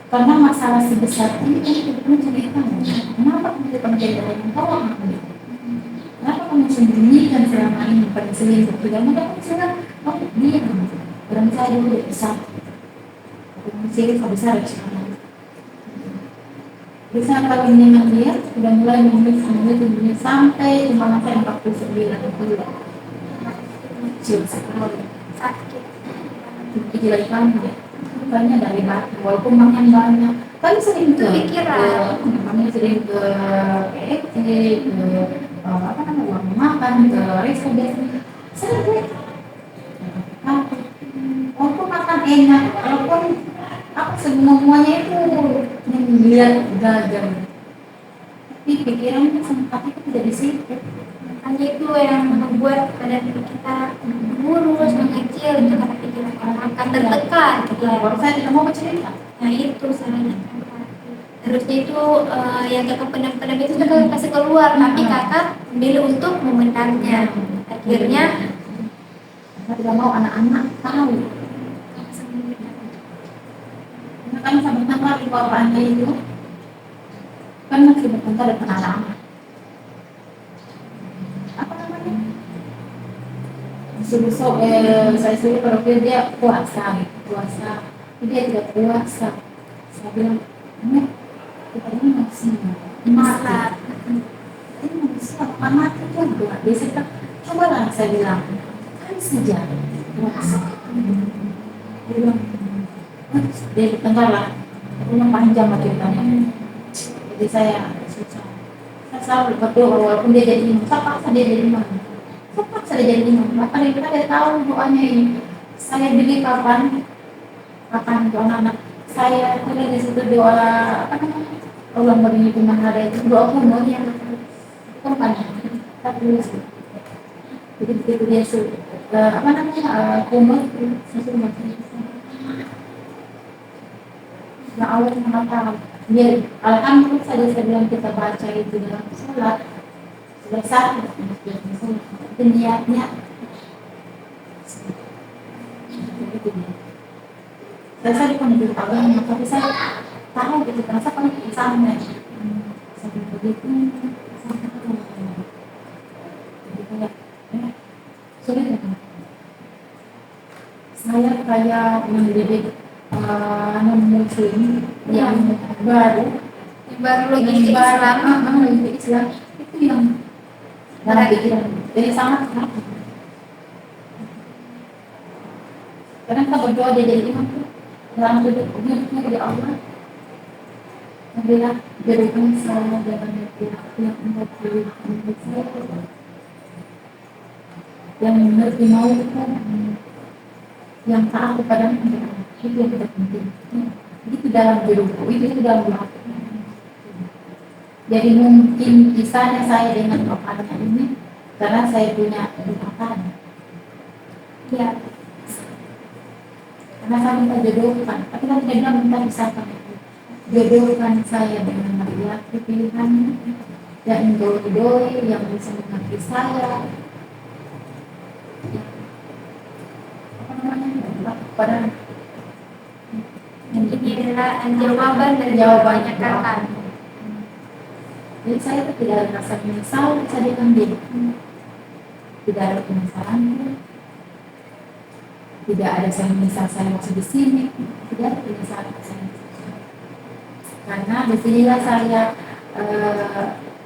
karena masalah sebesar ini kan tidak menjadi kamu. Kenapa kamu tidak menjadi orang yang tahu kenapa kamu sembunyikan selama ini pada selingkuh tidak mau kamu bilang oh dia orang saya dulu besar orang selingkuh besar sekarang. Bisa kalau menyenang dia sudah mulai memilih sampai umur saya 49 bulan. Kecil sekali. Sakit. Pikiran kamu ya. Bukannya dari batu, walaupun makan banyak. Kami sering ke Pikiran. kami sering ke KFC, ke apa namanya uang makan, ke restoran. Sering ke walaupun makan enak, walaupun apa semuanya itu melihat gagal, tapi pikiran sempat itu tidak di situ. Hanya itu yang membuat badan kita kurus, mengecil, itu karena pikiran akan tertekan. Baru saya tidak mau bercerita. Nah itu salahnya kakak. Terusnya itu yang kakak pendam-pendam itu kakak kasih keluar, tapi kakak memilih untuk memendamnya. Akhirnya Saya tidak mau anak-anak tahu. Karena kan sama-sama di bapaknya itu kan masih bertengkar dengan anak-anak. Apa namanya? Saya suruh profil dia puasa. Dia tidak puasa. Saya bilang, kita ini masih mati. Ini manusia, mati juga. Dia cerita, cobalah saya bilang, kan saja puasa. Dia bilang, dia bertengkar lah. Punya panjang lah ceritanya. Jadi saya susah. Saya selalu berdoa walaupun dia jadi imam. Saya paksa dia jadi imam. Saya jadi imam. Bahkan kita tidak tahu doanya ini. Saya beli kapan untuk anak-anak. Saya tulis di situ doa apa namanya? Allah beri iman ada itu doa umur yang kan panjang. Saya tulis. Jadi begitu dia apa namanya umur saya suruh baca. Ya Allah mengatakan biar alhamdulillah saya bilang kita baca itu dalam sholat selesai itu niatnya saya bukan di agama tapi saya tahu gitu rasa kan sama sampai begitu sampai jadi kayak sulit ya saya kayak mendidik non muslim yang baru logistik Islam. logistik Islam itu yang dalam pikiran jadi sangat berat. Kadang kita berdoa dia jadi imam tuh dalam hidupnya dari Allah. Alhamdulillah berikan saya dalam hati yang mengerti saya, yang mengerti mau yang taat kepada itu yang terpenting. Itu dalam hidupku, itu dalam hidupku. Jadi mungkin kisahnya saya dengan bapaknya ini karena saya punya bapak. Ya. Karena saya minta jodohkan, tapi kan tidak bilang minta pisahkan. Jodohkan saya dengan laki-laki pilihannya yang idoi yang bisa mengerti saya. Apa namanya? Pada Ini adalah jawaban dari jawabannya kakak. Jadi saya tidak ada rasa menyesal saya diambil. Tidak ada penyesalan. Tidak ada saya menyesal saya masih di sini. Tidak ada penyesalan saya. Karena disinilah saya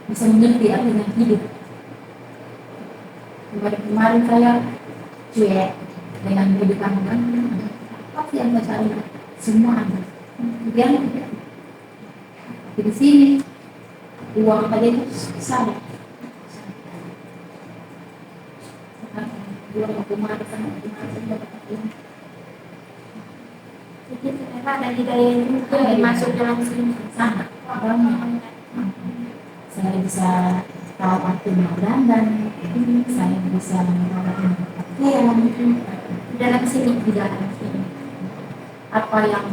bisa mengerti artinya hidup. Kemarin saya cuek dengan kehidupan kan. Apa yang saya cari? Semua ada. Kemudian di sini uang tadi itu saya. Uang kemarin Jadi ternyata ada hidayah juga yang masuk dalam sini. sangat banyak. Saya bisa tahu arti dan saya bisa mengenalkan pakaian Dalam sini. di dalam sini. Apa yang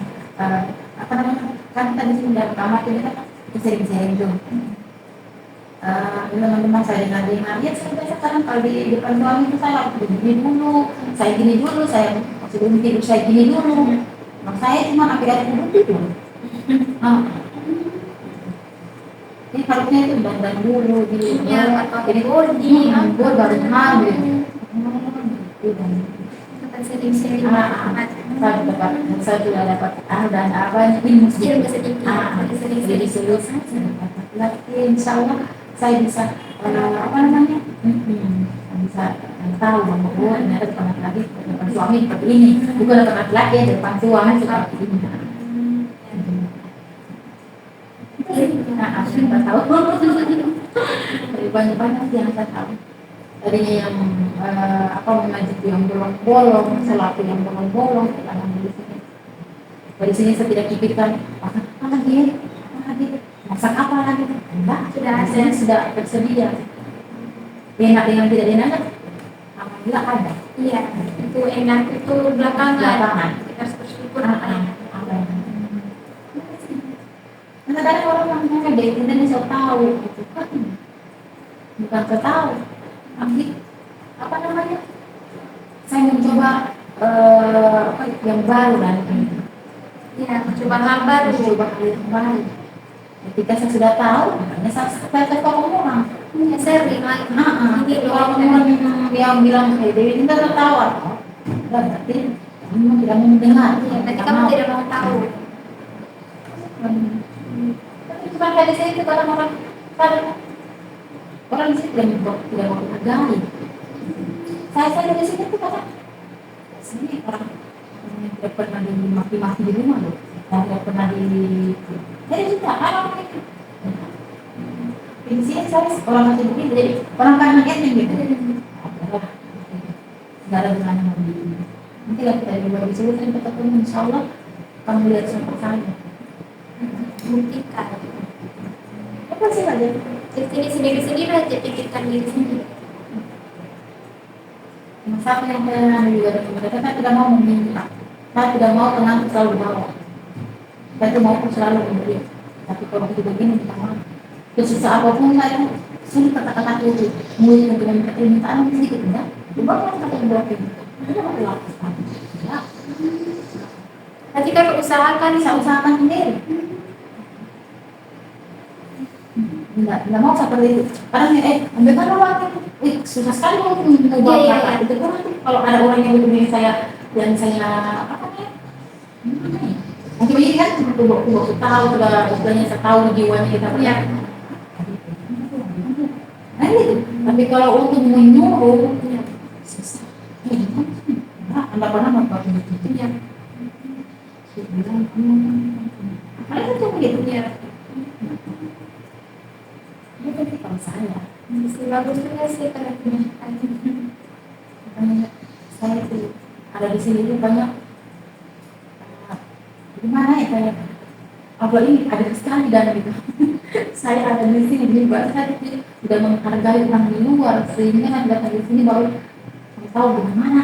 apa namanya kan tadi sini dari pertama kita sering-sering tuh. Teman-teman saya dengar ya saya biasa sekarang kalau di depan suami itu saya gini dulu, saya sebelum tidur saya gini dulu. Nah, saya cuma akhirnya tidur. Ini harusnya itu dandan dulu di Jadi body, gue baru hamil. sering-sering Saya sudah dapat dan apa ilmu sedikit. Jadi solusi lagi insya Allah saya bisa apa namanya bisa tahu bahwa ternyata depan laki depan suami seperti ini, bukan depan laki ya depan suami seperti ini. Nah, aku nggak tahu. Banyak yang saya tahu. Tadinya yang apa mengaji yang bolong-bolong, sholat yang bolong-bolong, dari sini saya tidak pikirkan apa lagi, masak apa lagi, enggak, sudah tersedia. Enak dengan tidak enak, alhamdulillah ada. Iya, itu enak itu belakangan. Kita harus bersyukur apa yang ada. Kadang-kadang orang nanya deh, kita bisa tahu, bukan tahu. Apa namanya? Saya mencoba yang baru nanti. Ya, mencoba hal baru. Ketika saya sudah tahu, makanya saya kasih tahu orang. Ya, sering lagi. Ini orang yang bilang kayak Dewi tidak tertawa. Berarti kamu tidak mau mendengar. Ya, berarti kamu tidak mau tahu. Tapi cuma kayak saya itu orang di sini tidak mau menghargai. Saya dari sini tuh kata sini orang yang tidak pernah dimaki-maki di rumah loh, yang tidak pernah jadi sudah orang itu. Di sini saya orang masih begini jadi orang kanan gitu. Nggak ada gunanya begini. Nanti lah kita juga di sini kita ketemu insya Allah kamu lihat sama saya. Buktikan. Apa sih aja? Jadi sendiri-sendiri aja pikirkan diri sendiri. Masalah yang saya juga dengan mereka, saya tidak mau meminta, saya tidak mau tenang selalu bawa, saya itu mau selalu memberi. Tapi kalau begitu begini tidak mau. Sesusah apapun saya sulit kata-kata itu, mulut dengan permintaan sedikit enggak, coba kan kata yang berarti, tidak mau dilakukan. Ya. Nanti kalau usahakan sendiri. Tidak mau seperti itu. Karena ambilkan uang, susah sekali mau buat kata. Itu kan kalau ada orang yang begini saya yang saya apa namanya? Mungkin ini kan waktu tahu sudah istilahnya saya tahu jiwanya kita. Iya. Nah itu. Tapi kalau untuk menyuruh, Iya. susah. Anda pernah melakukan itu? Iya. Bilang, ada tuh gitu Iya. Ini kan kalau saya. Bagus juga sih kebijakan. Makanya saya tuh ada di sini tuh banyak gimana ya kayak apalagi ada sekali dan gitu saya ada di sini juga saya tidak menghargai orang di luar sehingga kan datang di sini baru tahu bagaimana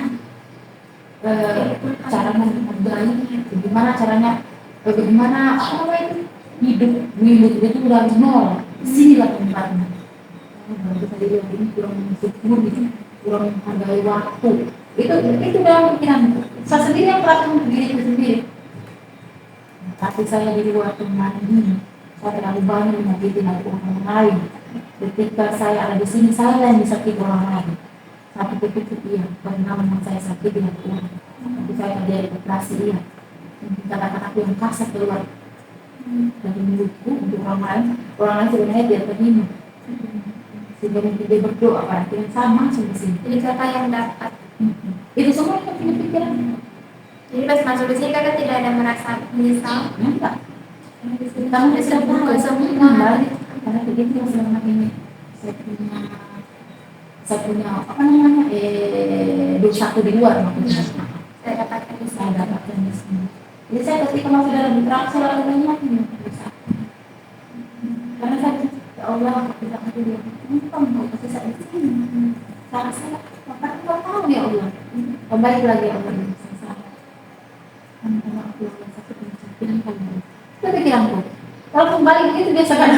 caranya menghargai bagaimana caranya bagaimana apa namanya itu hidup itu udah nol sinilah tempatnya baru kita bilang ini kurang syukur gitu kurang menghargai waktu itu dalam pikiran saya sendiri yang perhatian diriku sendiri. Tapi saya di luar teman ini, saya terlalu banyak menyakiti hati orang lain. Ketika saya ada di sini, saya yang disakiti orang lain. Tapi ketika iya, karena memang saya sakiti hati orang. Tapi saya ada operasi iya. Kata-kata yang kasar keluar dari mulutku untuk orang lain sebenarnya dia terima. Sehingga mungkin dia berdoa pada yang sama seperti sini. Jadi kakak yang dapat. Itu semua yang punya pikiran. Jadi pas masuk di sini kakak tidak ada merasa menyesal. Enggak. Kamu sudah buka semua. Karena begitu selama ini saya punya apa namanya dosaku di luar maksudnya. Saya dapatkan di Saya sini. dapatkan di sini. Jadi saya ketika masuk dalam interaksi lalu banyak dosa. Karena saya ya Allah tidak ada dia. Engkau mau kasih saya di sini. Saya apa tahu ya Allah. Kembali lagi Allah ini. Karena aku yang sakit dan kamu. Itu pikiranku. Kalau kembali begitu biasa kan.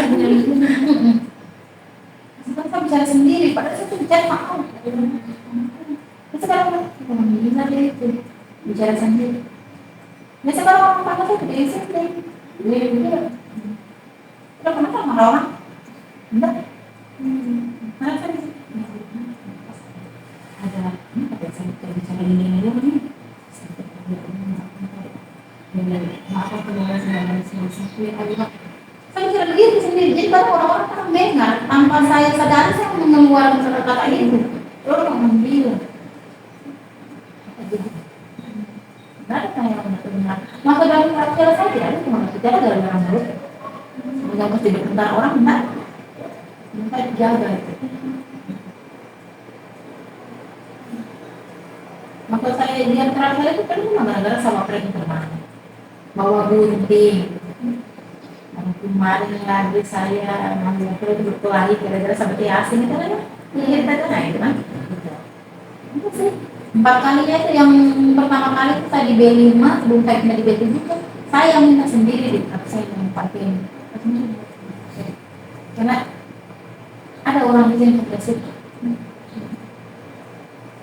Sekarang saya bicara sendiri, padahal saya tuh bicara mau. Terus sekarang orang gila deh itu bicara sendiri. Biasa kalau orang panas saya tidak bisa deh. Dia udah pernah sama orang? Enggak. Mana saya ada saya bicara ini dulu nih. Maaf aku mulai satu yang agak saya bicara begitu sendiri jadi kalau orang-orang kan dengar tanpa saya sadari saya mengeluarkan kata-kata itu orang menggila nggak ada yang benar maka dalam karakter saya tidak ada cuma bicara dari orang mulut menjaga tidak tentang orang enggak minta dijaga itu maka saya lihat karakter itu kan gara-gara sama pernah teman bawa gunting kemarin lagi saya ngambil berkelahi gara-gara seperti asing itu kan iya nah itu kan itu sih 4 kalinya itu yang pertama kali itu saya di B5 sebelum saya pindah di B7 kan saya yang minta sendiri di saya yang pakai karena ada orang di sini progresif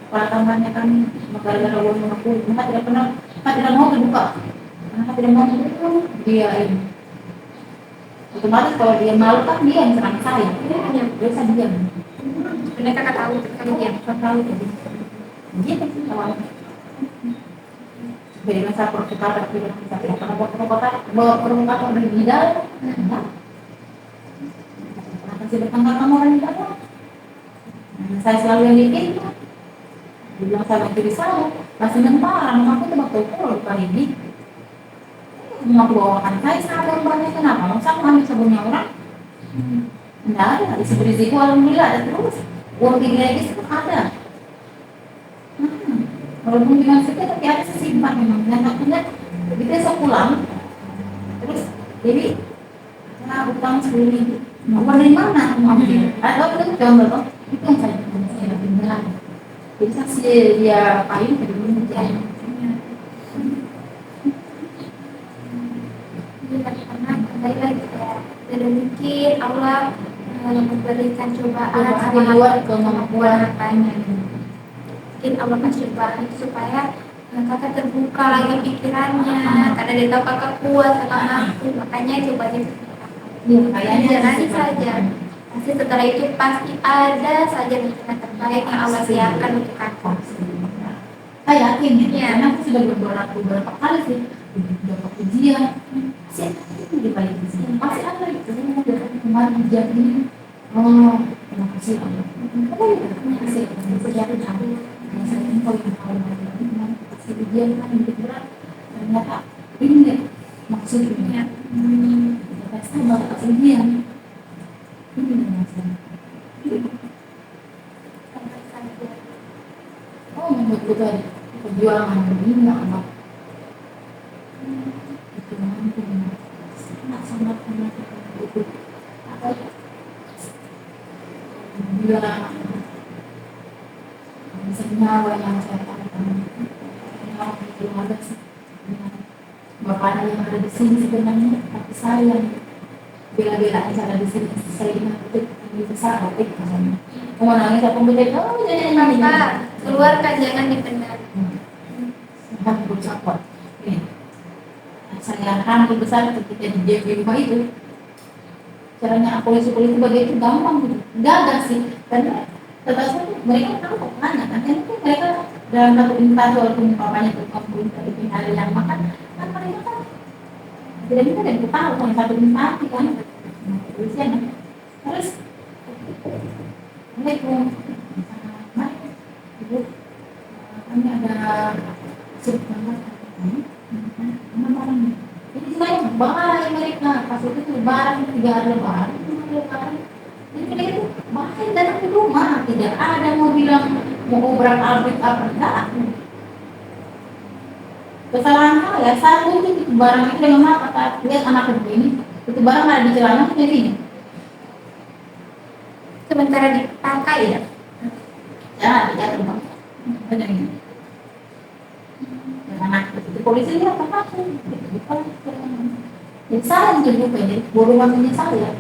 kepala tambahnya kami gara-gara uang aku mereka tidak mau terbuka karena tidak mau terbuka dia ini otomatis kalau dia malu kan dia yang serang saya biasa diam Mereka kakak tahu kamu diam. tahu jadi dia kan sih awalnya dari masa provokator tidak bisa tidak pernah provokator dari bidal enggak pernah kasih bertengkar sama orang di dalam saya selalu yang bikin dibilang sama diri saya masih mentara aku tuh bakal bukan ini mau bawakan saya sabun banyak kenapa mau sama ambil sabunnya orang enggak ada disebut risiko alhamdulillah ada terus uang privilege itu ada walaupun dengan sedikit tapi ada sesimpan memang dan akhirnya begitu saya pulang terus jadi nah utang 10.000 uang dari mana mau ambil ada itu contoh itu yang saya tinggal jadi saya dia payung ke dulu Karena kembali lagi ya tidak mungkin Allah memberikan cobaan sama luar kemampuan hambanya. Mungkin Allah kasih cobaan itu supaya kakak terbuka lagi pikirannya karena dia tahu kakak kuat kakak mampu makanya cobanya kayaknya jalani saja pasti setelah itu pasti ada saja rencana terbaik yang Allah siapkan untuk kakak. Saya yakin gitu, Iya. karena aku sudah beberapa kali sih dapat ujian, masih ada itu di balik di sini, masih ada itu yang dapat kemarin ujian ini. Oh, terima kasih Allah. Apa itu? Terima kasih. Terjadi aku. Saya ini kalau yang tahu kemarin kasih ujian kan lebih berat. Ternyata ini maksudnya. Kita sama kasih ujian. Ini maksudnya. Oh, menurut kita perjuangan ini anak itu mampu sangat itu apa bila nyawa yang saya katakan nyawa itu ada sih bapaknya yang ada di sini sebenarnya tapi saya yang bela-belaan cara di sini saya ingat itu salah katanya mau nangis aku beda oh jadi nangis Keluarkan, jangan dipendam. Hampir bersama. Saya hampir besar ketika di rumah itu. Caranya polisi bagai itu gampang gitu. Enggak ada sih. Karena tetap mereka tahu kemana kan. Kan mereka dalam satu instansi walaupun papanya itu kampung dari hari yang makan kan mereka kan tidak bisa dan tahu kan satu instansi kan. Polisian. Terus mereka ibu kami ada sebenarnya jadi saya barang mereka pas itu barang 3 hari lebaran jadi mereka itu bahkan datang ke rumah tidak ada mau bilang mau berapa update apa enggak kesalahan saya mungkin itu barang itu dengan mata lihat anak begini itu barang ada di celana itu jadi Sementara dipakai ya. ya tidak terbang ada ini anak itu polisi dia apa jadi saya yang jadi jadi borongannya saya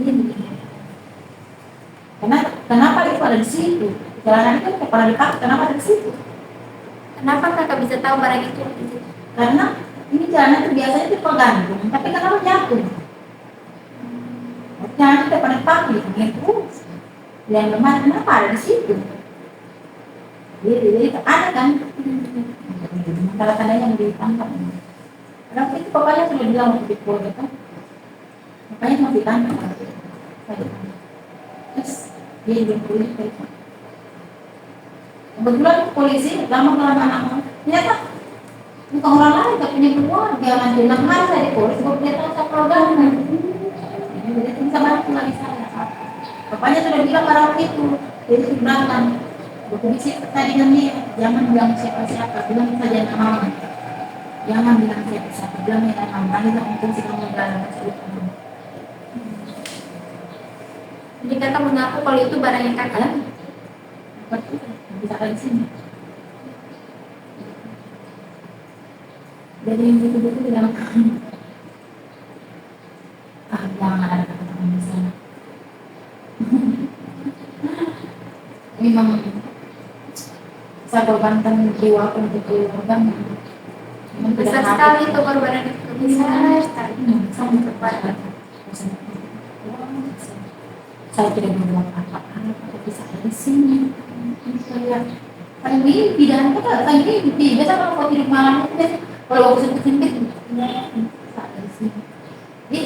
ini kenapa itu ada di situ jalanan itu kepala dipakai kenapa ada di situ Kenapa kakak bisa tahu barang itu di situ? karena ini jalanan itu biasanya itu tergantung tapi kenapa jatuh jangan itu pada dipakai gitu yang lemah kenapa ada di situ jadi ada kan masalah tandanya yang ditangkap karena itu pokoknya sudah bilang waktu di Polda kan makanya mau ditangkap terus dia belum polisi kebetulan polisi lama-lama ternyata bukan orang lain tapi punya keluarga nanti lemah saya di polisi gue punya tahu program jadi bisa bantu lagi saya bapaknya sudah bilang pada waktu itu jadi sebenarnya polisi tadi ini jangan bilang siapa-siapa bilang saja nama jangan bilang siapa-siapa bilang ya nama ini tak mungkin sih kamu dalam Jadi kakak mengaku kalau itu barangnya kakak. bisa di sini jadi yang betul-betul bilang jangan ada kata-kata di sana memang saya korbankan jiwa untuk korban Besar sekali itu korbanan itu. Besar sekali. sangat berkorban saya tidak berbuat apa-apa tapi saya di sini saya mimpi dan saya mimpi biasa kalau tidur malam itu biasa kalau aku sempit saya di sini jadi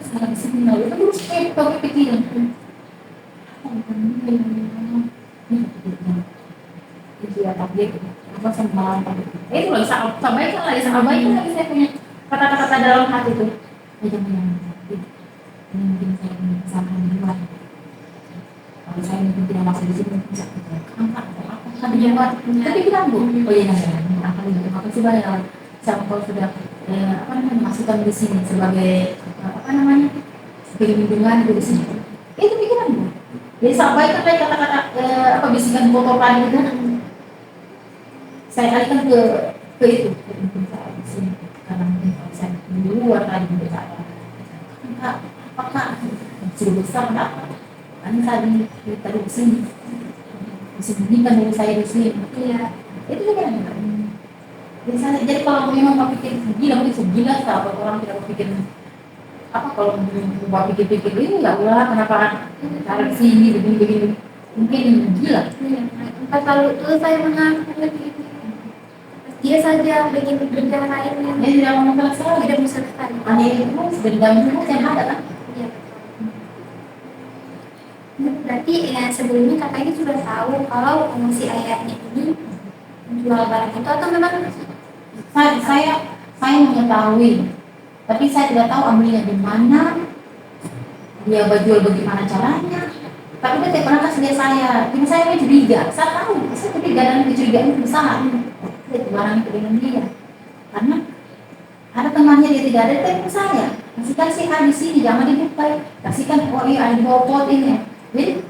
saya di sini lalu terus kayak kepikiran dia tablet apa sama itu loh sampai kan lagi sama baik lagi saya punya kata-kata dalam hati itu jangan ini mungkin saya sama di luar kalau saya mungkin tidak masuk di sini bisa angkat atau apa kan di luar tapi bilang bu oh iya akan itu makasih banyak saya kalau sudah apa namanya masukkan di sini sebagai apa namanya perlindungan di sini itu pikiran bu jadi sampaikan kayak kata-kata apa bisikan kotor tadi itu saya alihkan ke itu saya di sini karena mungkin kalau saya di luar tadi untuk saya enggak apakah sudah besar enggak kan saya di tadi di sini disembunyikan dari saya di sini Iya. itu juga jadi kalau memang mau pikir gila mungkin gila apa orang tidak berpikir apa kalau mau pikir-pikir ini enggak ulah kenapa cara di sini begini mungkin gila. Iya, empat lalu itu saya mengaku gitu. Dia saja begini kerja lainnya. Dia tidak mau selesai. Tidak bisa selesai. Hanya itu dendam terus yang ada kan. Iya. Berarti ya sebelumnya kakak ini sudah tahu kalau si ayahnya ini menjual barang itu atau memang Saya mengetahui, tapi saya tidak tahu ambilnya di mana, dia jual bagaimana caranya. Tapi dia tidak pernah kasih dia saya. Cuma saya ini curiga. Saya tahu, saya curiga dan kecurigaan itu besar. Itu barang itu dengan dia. Karena ada temannya dia tidak ada, dia telepon saya. Kasihkan sih di sini, jangan dibuka. Kasihkan, oh iya ada di bawah pot ini. Jadi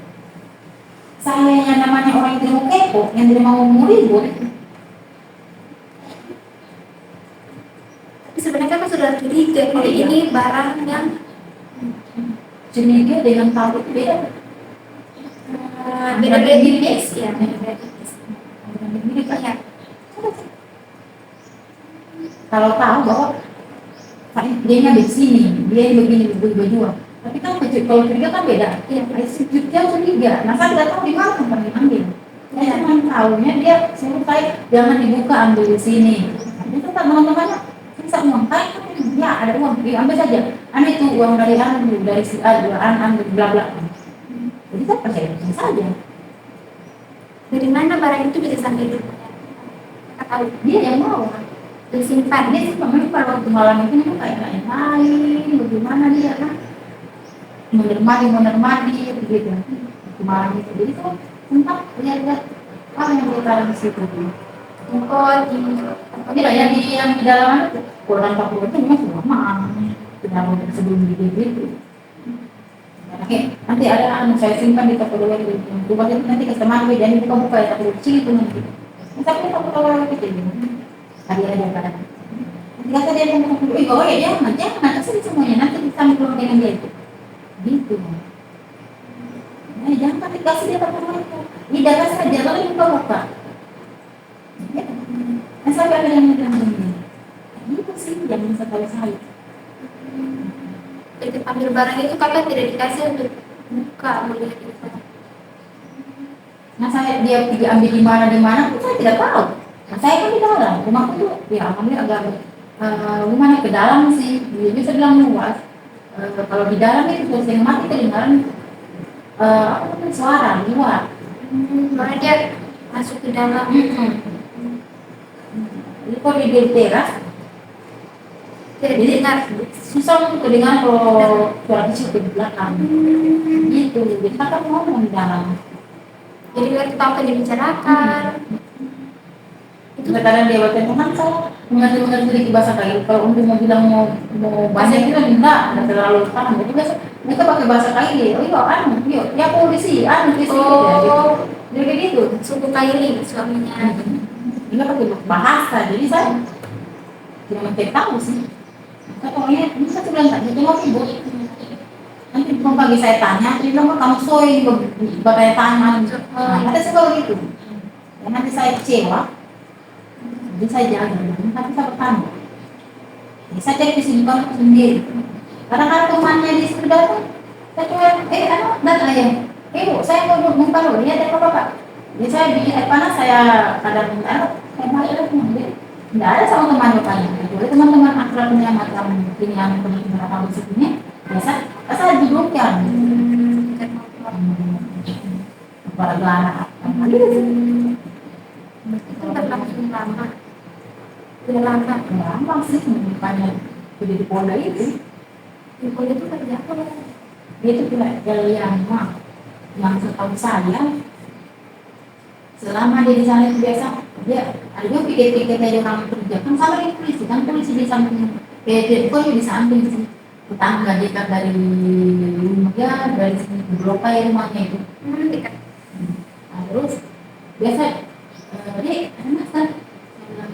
saya yang namanya orang yang tidak mau kepo, yang tidak mau ribut. tapi sebenarnya kan sudah curiga kalau ini barang yang Curiga dengan tahu itu beda. beda-beda tipis ya, beda-beda tipis. Ya. Kalau tahu bahwa dia nya di sini, dia begini baju. Tapi kan kalau curiga kan beda. Iya. Dia curiga. Nah saya tidak tahu di mana tempat diambil. Saya cuma tahunya dia suruh saya jangan dibuka, ambil di sini. Itu kan teman-temannya bisa uang kayak ya ada uang, ambil saja. Ambil itu uang dari dari si A, ambil bla bla. Jadi saya percaya saja. Dari mana barang itu bisa sampai di rumah? Kakak tahu Dia yang mau. disimpan. Dia sih memang pada waktu malam itu memang kayak lain-lain, bagaimana dia kan menermati begitu. Malam itu jadi tuh sempat lihat apa yang dia taruh di situ. Oh, Tidak yang di dalam itu Quran 40 itu memang sudah mahal. Tidak mau sebelum gitu. Oke, nanti ada saya simpan di toko dua itu. Coba nanti customer gue jadi buka ya toko kecil itu nanti. Tapi toko dua itu jadi hari ada pada. Nanti kata dia yang ngomong, oh ya dia jangan kasih semuanya nanti kita pulang dengan dia itu. Gitu. Nah, jangan pakai kasih dia toko dua itu. Tidak kasih saja lalu buka. Nah, saya ada yang bilang itu sih yang bisa tahu saya. Jadi ambil barang itu kakak tidak dikasih untuk buka melihat itu. Nah saya dia diambil di mana saya tidak tahu. Nah saya kan di dalam rumahku tuh ya alhamdulillah agak rumahnya ke dalam sih. Dia bisa bilang luas. Kalau di dalam itu yang mati kedengaran suara di luar. Mana dia masuk ke dalam. Jadi kalau di teras Tidak didengar. susah untuk kedengaran kalau suara kecil di belakang. Gitu. Jadi kakak ngomong di dalam. Jadi nggak tahu apa yang dibicarakan. Itu kadang dia buat teman saya mengerti sedikit bahasa Kaili. Kalau untuk mau bilang mau bahasa itu enggak terlalu paham. Jadi biasa mereka pakai bahasa Kaili. Oh iya, ya polisi, polisi. Jadi kayak gitu. Suku Kaili suaminya. Dia pakai bahasa. Jadi saya tidak mencari tahu sih. Saya pokoknya ini saya bilang tak itu mau ribut. Nanti pagi saya tanya, dia bilang kamu soy bertanya tanya. Ada sih kalau gitu. Dan nanti saya kecewa. Jadi saya jaga, tapi saya bertanya. Jadi saya cek di sini kalau sendiri. Kadang-kadang temannya di situ datang, saya cuma, datang ayah. Bu, saya mau buka loh, lihat apa bapak. Jadi saya bikin air panas, saya kadang minta, saya balik lagi. Tidak ada sama teman bapaknya. Jadi teman-teman akrabnya macam ini yang teman-teman apa di sini, biasa saya dudukkan. Kepala gelara. Itu berlangsung lama. Sudah lama. Lama sih, bukannya sudah di Polda itu. Di Polda itu kerja apa? Dia itu yang setahu saya selama dia di sana itu biasa dia ada juga pikir-pikir aja orang kerja kan sama dengan polisi di samping itu di samping sih tetangga dekat dari rumah ya dari sini ke Blok ya rumahnya itu Dekat. Nah, terus biasa dek ada mas kan saya bilang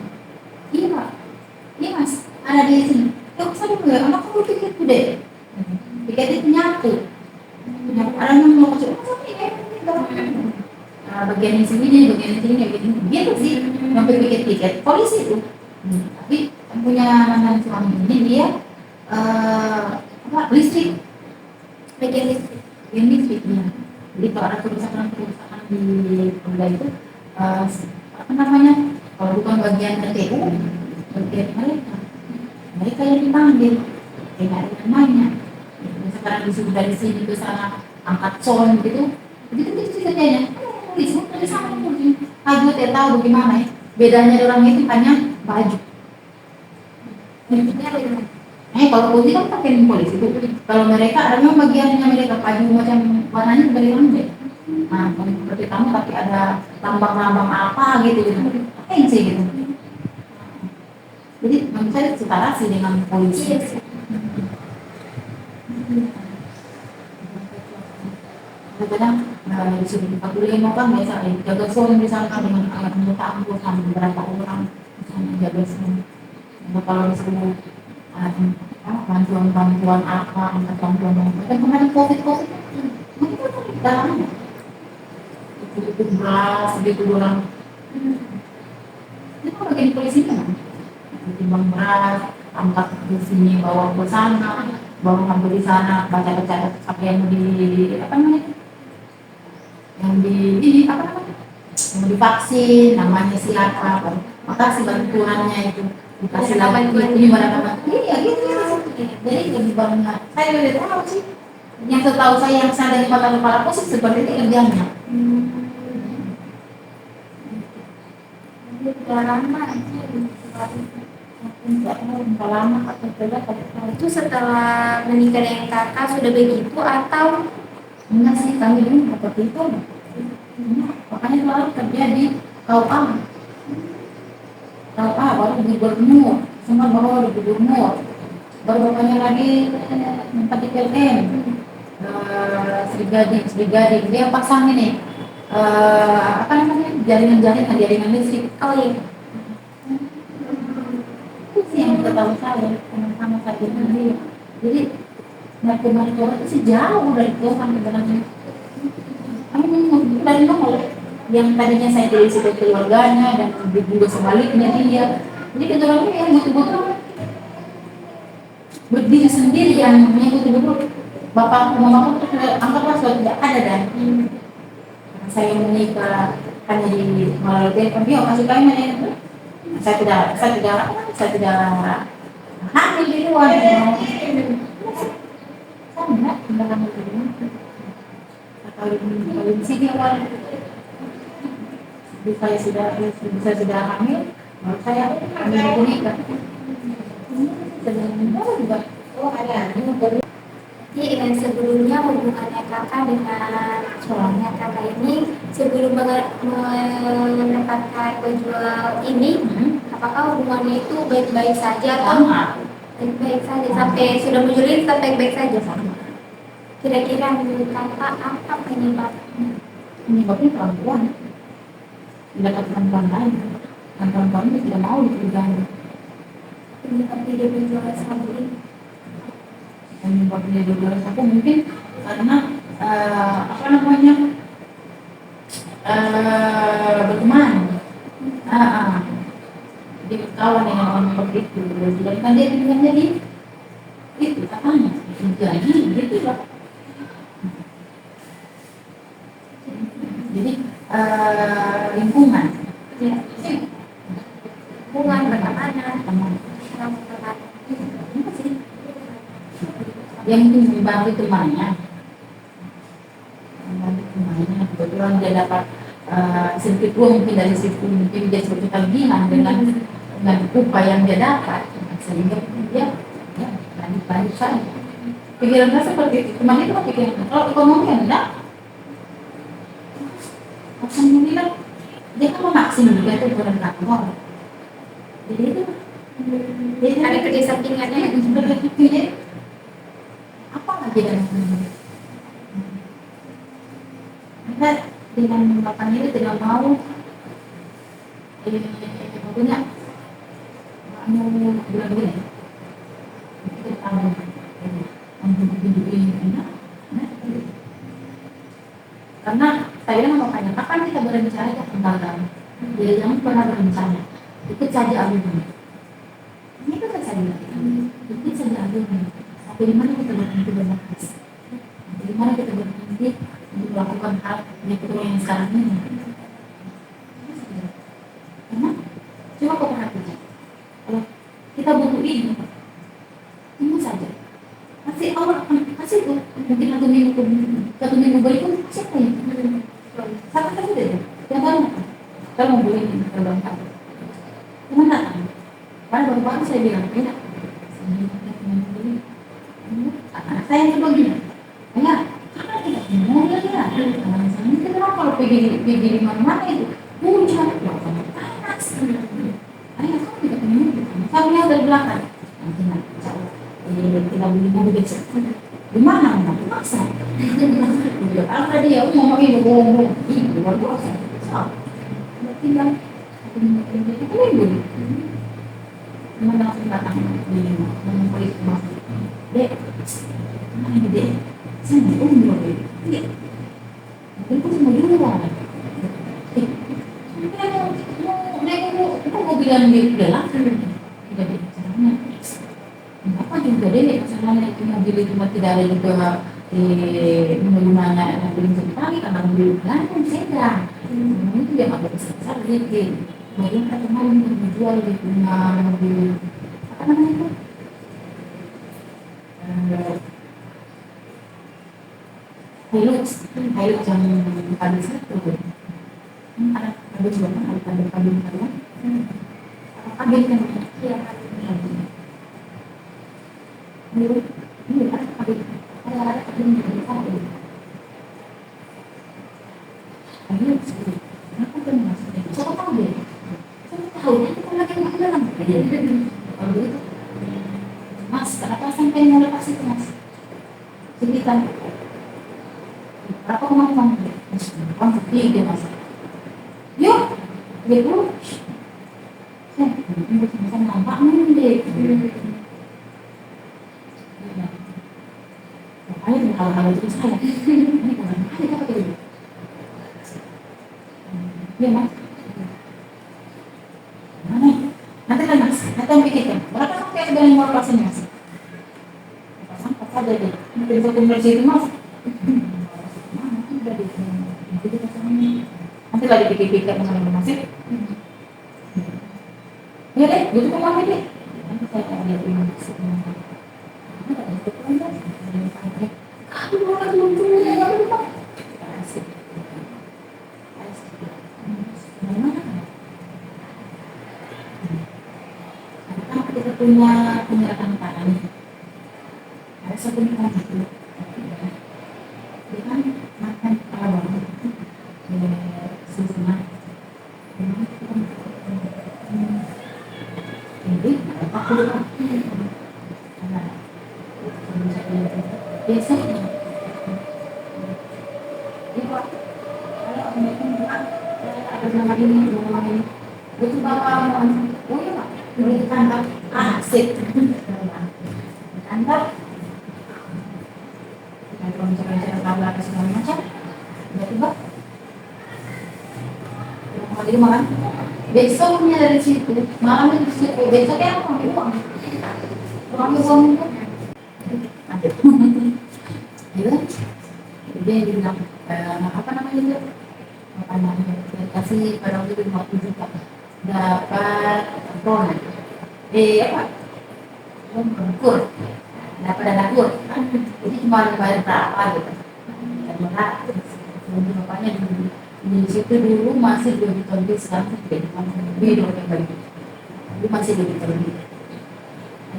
iya pak iya mas ada di sini ya saya juga anak kamu pikir tuh deh pikir itu nyatu ada yang mau kecil bagian di sini, gitu sih. Sampai pikir-pikir polisi itu. Tapi punya mantan suami ini dia listrik, Bagian listrik. listriknya. Jadi kalau ada kerusakan di Polda itu, apa namanya, kalau bukan bagian RTU, bagian mereka yang dipanggil, tidak ada namanya. Sekarang disuruh dari sini ke sana angkat son gitu, begitu begitu kerjanya. Tulis dari sana mungkin. Aduh, tidak tahu bagaimana ya. Bedanya orang itu hanya baju. Kalau putih kan pakai polisi itu. Kalau mereka ada memang bagiannya mereka baju macam warnanya dari lambek. Nah, kalau seperti kamu tapi ada lambang-lambang apa gitu gitu. Apa sih gitu. Jadi menurut saya setara sih dengan polisi. Kadang-kadang disuruh kita kuliah kan biasa jaga phone misalkan dengan alat anggota anggota beberapa orang misalnya jaga phone. Kalau disuruh bantuan-bantuan apa, bantuan kan kemarin covid itu dalamnya itu beras gitu orang itu kan bagian polisi kan timbang beras angkat di sini bawa ke sana bawa ngambil di sana baca apa yang apa namanya yang di apa namanya yang divaksin namanya siapa makasih bantuannya itu dikasih lagi ini barang iya gitu jadi lebih banyak saya lebih tahu sih yang setahu saya yang saya dari kepala pos seperti itu kerjanya Udah lama lama atau tidak itu setelah menikah dengan kakak sudah begitu atau enggak sih kami dulu seperti itu makanya selalu kerja di KUA baru gubernur semua baru gubernur baru bapaknya lagi tempat di PLN Sri Gading dia pasang ini apa namanya jaringan listrik iya itu sih yang kita tahu saya sama saja jadi narkoba itu sih jauh dari itu sampai dalamnya dari nol yang tadinya saya dari situ keluarganya dan juga sebaliknya dia jadi kecuali yang betul-betul berdiri sendiri yang betul-betul bapak mamaku tuh anggaplah suatu tidak ada dan saya menikah hanya di melalui telepon dia kasih kami itu saya tidak hamil di luar saya enggak hamil di luar kalau di sini awal saya sudah hamil baru saya hamil menikah juga jadi sebelumnya hubungannya kakak dengan suaminya kakak ini sebelum mendapatkan penjual ini apakah hubungannya itu baik-baik saja atau baik-baik saja sampai sudah menjual tetap baik-baik saja kira-kira menurut kakak apa penyebabnya perempuan tidak dapat perempuan lain dan perempuan itu tidak mau dipegang penyebab tidak menjual sabu ini penyebab dia jual sabu mungkin karena apa namanya berteman dia berkawan dengan orang seperti itu jadi kan dia dengan jadi itu katanya jadi gitu lah jadi lingkungan pertemanan teman yang mungkin membantu temannya kebetulan dia dapat sedikit uang mungkin dari situ mungkin dia seperti tagihan dengan upah yang dia dapat sehingga dia balik saja pikiran saya seperti itu teman itu pikiran kalau ekonomi enggak maksudnya bilang dia kan memaksin juga itu bukan kantor jadi itu ada kerja sampingannya apa lagi dengan kita dengan bapaknya itu tidak mau punya mau bilang begini kita tahu karena saya mau tanya kapan kita berencana tentang kamu dia jangan pernah berencana ikut saja alurnya ini kan saja ikut saja alurnya sampai di mana kita berhenti berhenti di mana kita berhenti di melakukan hal yang sekarang ini. Karena coba kau perhatikan, kalau kita butuh ini, tunggu saja. Pasti Allah akan kasih tuh. Mungkin satu minggu berikut siapa ya? Sama kan tidak? Yang baru kalau mau beli ini terbang kan? Cuman datang. Karena baru-baru saya bilang tidak. Saya yang coba gini. Ya, karena tidak mau ya. Misalnya kita kalau pergi di mana-mana itu hujan, panas. Ayah kamu tidak punya. Saya lihat dari belakang. Nanti kita beli mobil besok. Di mana? Maksa. Kalau dia mau ini bohong, ini luar biasa. Tinggal kita beli. Mana langsung datang di mempunyai rumah. Dek, mana ini dek? Saya mau umroh dek. Iya. Mungkin aku mau jual. Kita mau bilang dia udah langsung. Tidak ada caranya. Kenapa juga deh masalahnya itu mobil itu tidak ada juga menggunakan mobil sekali karena mobil gantung sedang. Itu yang agak besar gitu. Bagian kan kemarin dijual di punya mobil apa namanya itu? Hilux yang kabin satu. Ada juga kan ada kabin kan? Kabin kan? Iya kabin. Ini ada kabin. Ada kabin yang kabin. Hilux. Kenapa kan masuk? Siapa tahu deh. Tahu kita lagi mau dalam. Kalau begitu, Mas, kenapa sampai mau lepas itu Mas? Cerita. Berapa kemampuan? Kemampuan 3 Mas. Yuk, gitu. Bisa nampak nih. Makanya hal-hal itu saya. Ini bukan ada apa itu? Ya Mas. Nanti kan Mas, nanti yang pikirkan berapa sampai ada yang mau lepasin Mas? Sampai saja deh, nanti satu versi itu Mas. Nanti lagi pikir-pikir sama Mas. Ya deh, gitu kan lagi deh. Nanti saya lihat ini. Kamu mau lagi muncul ya, nggak lupa. Asik. Kita punya rekan tangan ada satu orang itu dia kan makan kepala sesama jadi aku biasanya dia kok ada nama ini itu bapak oh iya Pak di kantor asik di kantor kalau misalnya kabar atau segala macam tiba-tiba mau di makan besoknya dari situ malam itu situ besoknya aku ambil uang itu ada ya dia bilang apa namanya itu apa namanya kasih pada waktu 50 juta dapat apa kur dapat dana kur jadi cuma bayar berapa gitu dan bapaknya di situ dulu masih 2 juta lebih sekarang sudah lebih yang baik dulu masih 2 juta lebih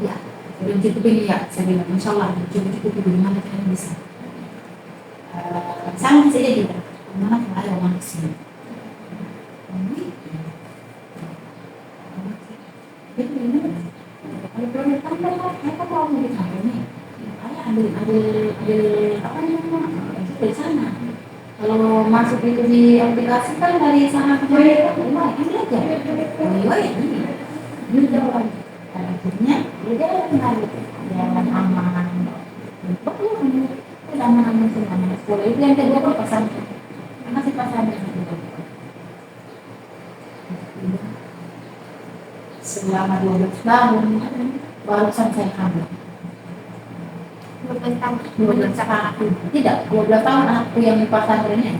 ya belum cukup ini ya saya bilang insya Allah cukup bagaimana kalian bisa sama saja juga mana kemarin orang kesini kalau belum tambah mereka mau di kantor nih ambil apa namanya dari sana kalau masuk itu di aplikasi kan dari sana ke mereka ini aja ini jawaban akhirnya dia kembali jalan aman itu aman semuanya sekolah itu yang kedua kan pesan masih pesannya selama 12 tahun baru saya hamil 12 tahun. 12 tahun. Tidak, 12 tahun anakku yang di pesantrennya.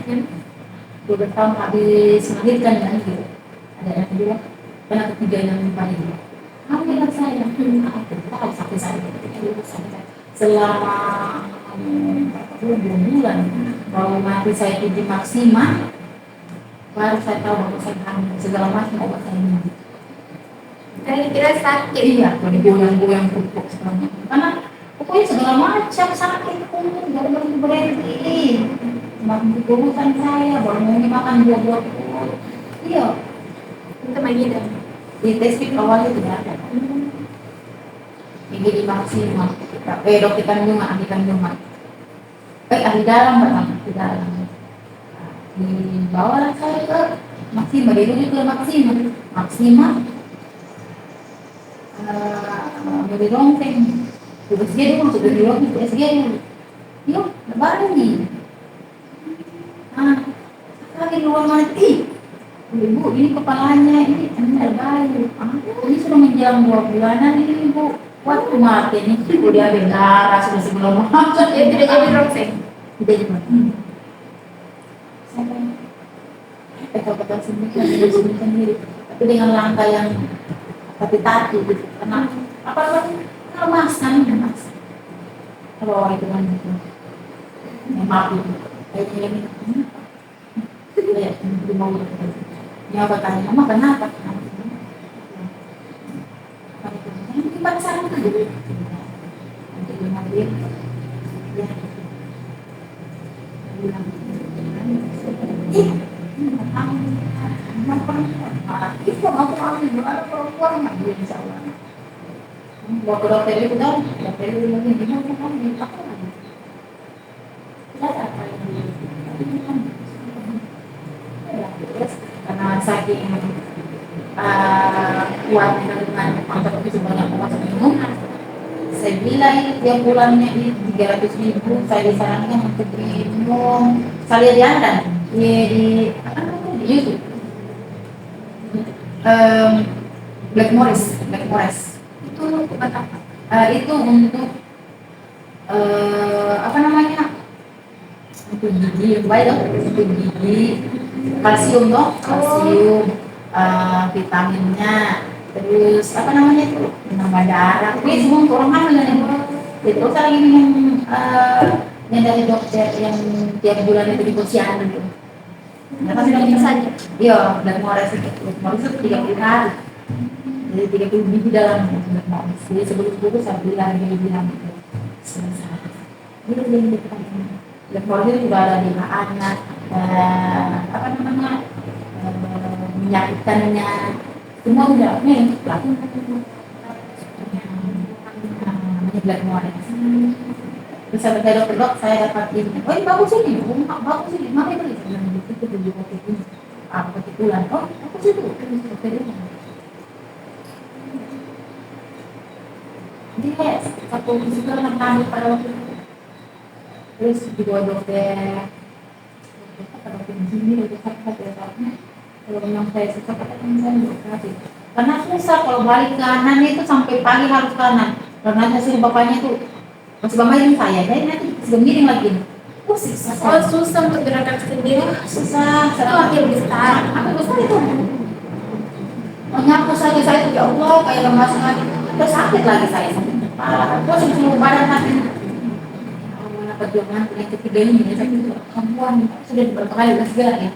12 tahun habis melahirkan kan gitu. Ada yang kedua, dan yang ketiga yang paling. Kamu bilang saya, kita harus sampai saya ketika dulu sampai selama 2 bulan. Kalau mati saya di maksimal, baru saya tahu bahwa saya hamil segala macam obat saya minum. Saya kira sakit. Iya, kalau goyang-goyang pupuk segala macam. Karena pokoknya segala macam sakit pun nggak berhenti. Makan keguguran saya, baru mau makan buah-buah. Iya, Untuk mengidap. di tes fit awalnya tidak ada. Ini di maksimal. Dokter kandungan, ahli kandungan. Ahli dalam pertama, ahli dalam. Dibawa saya ke maksimal, dia ke maksimal. Dari lonteng, tugas dia dulu, sudah di lonteng, tugas dia dulu. Yuk, lebaran nih. Lagi luar mati. Ibu, ini kepalanya, ini bayu. Ini sudah menjelang 2 bulanan ini ibu. Waktu mati ini, udah ada darah, sudah sebelum makan. Dia tidak jadi rongseng. Tidak jadi. Betul sendiri. Tapi dengan langkah yang tapi gitu. Karena apa lemas kan lemas. Kalau itu kan gitu. Maaf itu. Kayaknya ini. Ya, di mau ya bertanya, mama kenapa? Nanti pada sana kan dulu. Nanti dia ngambil. Ya. Itu aku ambil ada perempuan nggak bisa Allah. Bawa ke dokter itu kan, dokter itu lagi gimana kan di apa lagi? Tidak ada apa yang karena saking kuatnya dengan kontak itu banyak obat minum. Saya bilang tiap bulannya ini 300.000. Saya disarankan untuk minum. Saya lihat di YouTube. Black Morris. Itu obat apa? Itu untuk apa namanya? Untuk gigi, untuk gigi, kalsium vitaminnya, terus apa namanya itu, menambah darah. Ini semua untuk orang hamil kan ibu. Jadi saya lagi minum yang dari dokter yang tiap bulan itu di posyandu itu. Nah, sudah minum saja. Iya, Black Morris itu 30 hari. Jadi 30 biji dalam Black Morris. Jadi sebelum buku saya bilang itu selesai. Ini kita Black Morris itu juga ada di anak, apa namanya, menyakitkannya, semua udah nih namanya Black Morris. Terus saya berkata dokter, saya dapat ini. Oh ini bagus ini, bagus ini, mana beli? Itu beli kopi ini, kopi bulan. Oh bagus itu, dokter ini. Dia satu psikolog yang kami pada waktu itu. Terus juga dokter di sini dokter sakit. Kalau memang saya suka katakan saya kasih. Karena susah kalau balik kanan itu sampai pagi harus kanan. Karena hasil bapaknya tuh masih bapaknya saya, jadi nanti sudah miring lagi. Susah untuk gerakan sendiri. Susah. Itu akhir besar. Aku besar itu. Menyapu saja saya tuh ya Allah kayak lemas lagi. Terus sakit lagi saya. Terus seluruh badan sakit. Perjuangan yang ketiga ini saya itu kemampuan sudah beberapa kali segala ya.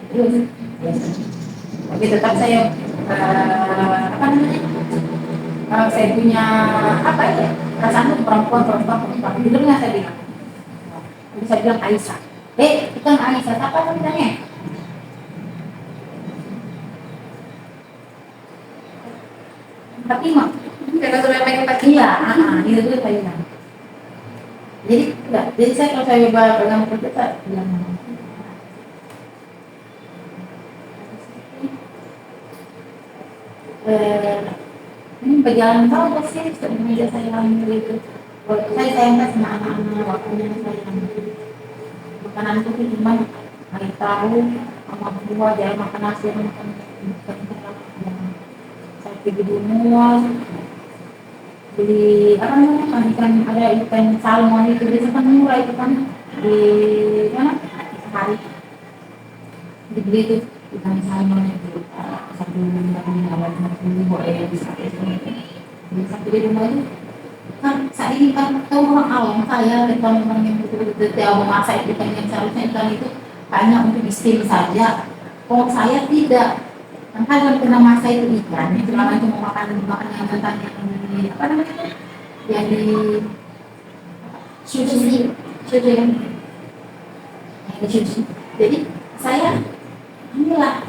Tapi tetap saya apa namanya? Saya punya apa ya? Perasaan untuk perempuan. Judulnya saya bilang. Bisa bilang Aisyah. Bukan Aisyah, apa namanya? Fatimah. Karena sudah pengen pakai. Iya, itu tuh Fatimah. Jadi saya kalau saya pegang kerja saya bilang ini berjalan tahu sih sebenarnya saya ambil itu. Saya sayangkan sama anak-anak waktunya saya makanan itu cuma hari tahu sama buah jangan makan nasi makan saya pergi di mall beli apa namanya kan ikan, ada ikan salmon itu biasanya kan murah itu kan di mana sehari dibeli itu ikan salmon itu satu awal ribu ya bisa itu bisa beli di rumah itu kan saat ini kan tahu orang awam saya kalau memang yang betul-betul tahu memasak ikan yang seharusnya ikan itu hanya untuk di steam saja. Kalau saya tidak, kan kalian pernah masak itu ikan, selama itu mau makan makan yang mentah yang di apa namanya itu, yang di sushi, sushi yang di sushi. Jadi saya inilah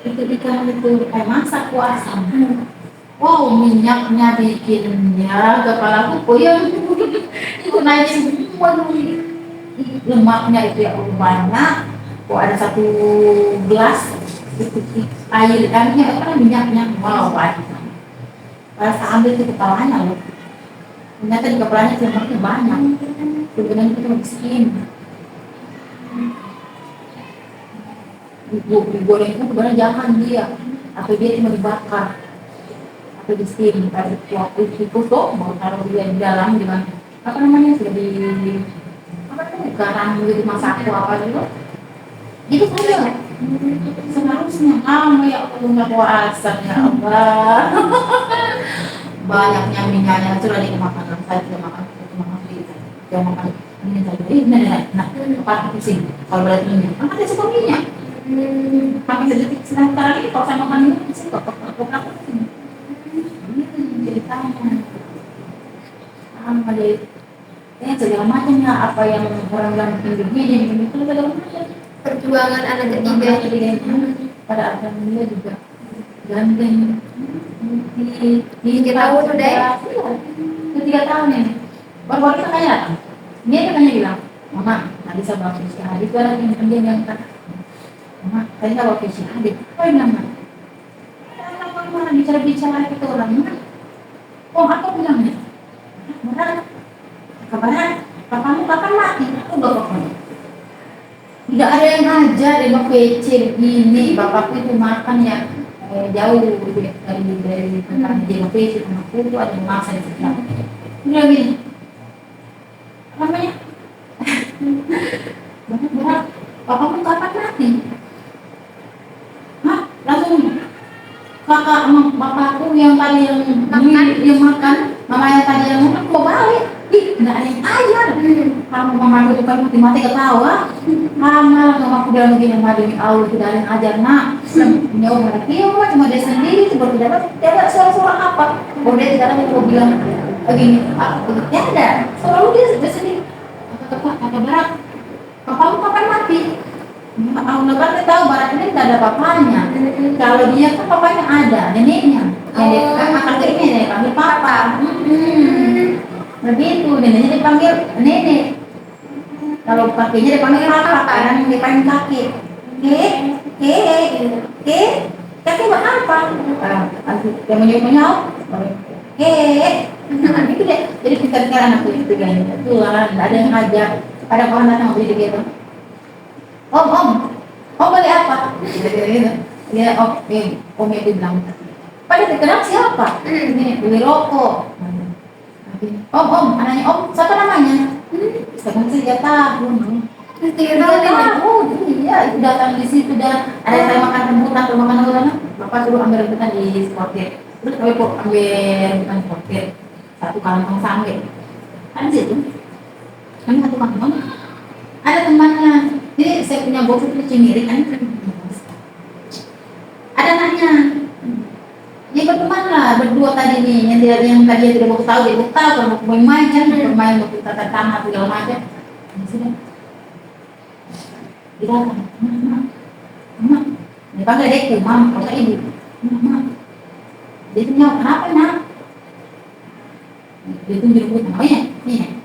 itu ikan itu kayak masak puasa. Wow, minyaknya bikin ya kepalaku puyeng. Itu naik semua lemaknya itu yang banyak. Kok ada satu gelas itu air kan apa minyaknya, wow banyak. Pas ambil itu kepalanya loh. Ternyata di kepalanya lemaknya banyak. Sebenarnya itu miskin. Digoreng itu sebenarnya jangan dia, atau dia cuma dibakar. Atau di steam, tadi waktu itu tuh mau taruh dia di dalam dengan apa namanya sudah di apa namanya garam gitu masak apa gitu itu saja seharusnya ya Allah nggak puasa ya Allah banyaknya minyaknya sudah dimakan saya sudah makan jangan makan ini saja nah apa pusing kalau berarti minyak kan ada suka minyak pakai sedikit sebentar lagi kalau saya makan ini sih kok pusing ceritanya ada segala macamnya apa yang orang bilang begini itu segala macam Perjuangan anak ketiga. pada akhirnya juga ganteng di 3 tahun udah ya? 3 tahun ini baru kita kayak dia katanya bilang mama nggak bisa bawa ke Syahid itu anak yang penting yang kata mama tadi nggak bawa ke Syahid apa yang nama mana bicara itu orang mana oh aku bilangnya benar kabarnya papamu kapan mati aku gak apa-apa tidak ada yang ngajar di PC ini bapakku itu makan ya jauh dari tempatnya di PC sama aku itu ada yang masak di sekitar udah gini namanya benar bapakmu kapan mati hah langsung kakak sama bapakku yang tadi yang makan mama yang tadi yang makan kok balik nggak ada yang ajar kamu mama itu kan mati ketawa mana mama aku bilang begini mama demi Allah tidak ada yang ajar nak nyawa mereka iya mama cuma dia sendiri seperti tidak ada suara-suara apa kalau dia tidak ada mau bilang begini ya ada selalu dia sendiri kata berat papamu kapan mati Allah kan tahu barat ini tidak ada papanya kalau dia kan papanya ada neneknya yang akan ke ini nenek panggil papa begitu neneknya dipanggil nenek kalau kakinya dipanggil papa karena dipanggil kaki kaki buat apa yang menyuap itu deh jadi pintar-pintar anakku itu kan itulah tidak ada yang ngajak ada kawan datang mau beli gitu om beli apa dia om itu bilang pada dikenal siapa ini beli rokok om anaknya om siapa namanya sekarang 3 tahun 3 tahun iya datang di situ dan ada saya makan rambutan kalau makan rambutan bapak suruh ambil rambutan di sportir terus kami ambil rambutan sportir satu kantong sangge kan situ kami satu kantong ada temannya jadi saya punya bos itu cemiri kan ada anaknya ya berteman lah berdua tadi nih yang tadi tidak mau tahu dia mau tahu kalau mau bermain kan bermain mau kita tanah segala macam sudah dia datang mama dia panggil adekku mama kalau ibu mama dia tanya kenapa nak dia tunjuk namanya nih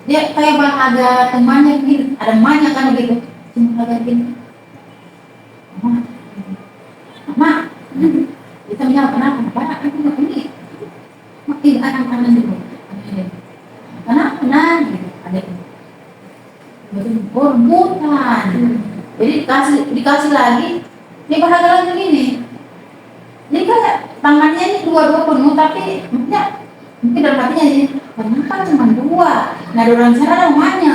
dia kayak bang ada temannya begini ada emaknya kan begitu cuma ada begini mama kita menyala kenapa aku nggak ini makin anak-anak dulu kenapa gitu ada rebutan jadi dikasih lagi dia bahagia lagi gini jadi kayak tangannya ini dua penuh, tapi maksudnya mungkin dalam hatinya ini kenapa cuma dua, nah di orang sana ada rumahnya,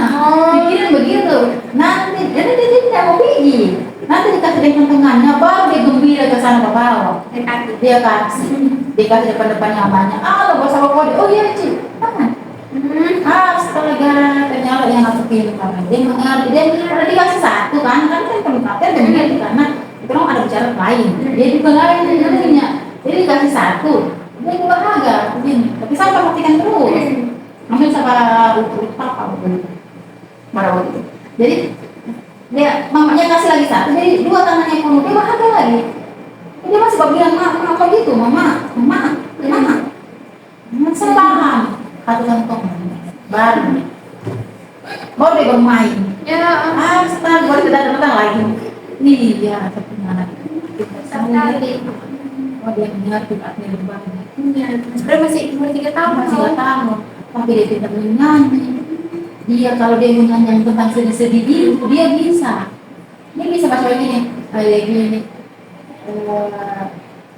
pikirin begitu, nanti jadi dia tidak mau pergi, nanti dikasih depan tengahnya baru dia gembira ke sana ke bawah, dia kasih depan-depannya banyak, lo bos apa kode, oh iya Ci, astaga, ternyata yang aku pilih dia mengerti, dia udah dikasih satu kan perlu pakai dia mengerti karena itu kan ada bicara lain, dia juga lain jadinya, jadi dikasih satu, dia juga agak begini, tapi saya perhatikan terus, mungkin sama ukur apa marah itu, jadi dia mamanya kasih lagi satu, jadi dua tangannya penuh, dia bahagia lagi, dia masih bilang apa gitu, mama, saya paham. Satu kantong baru dia bermain setelah baru kita datang lagi iya tapi anak sekali dia mengerti artinya berbagi sebenarnya masih umur 3 tahun masih 3 tahun tapi dia tidak menyanyi dia kalau dia menyanyi tentang sedih-sedih dia bisa bahasa begini kayak gini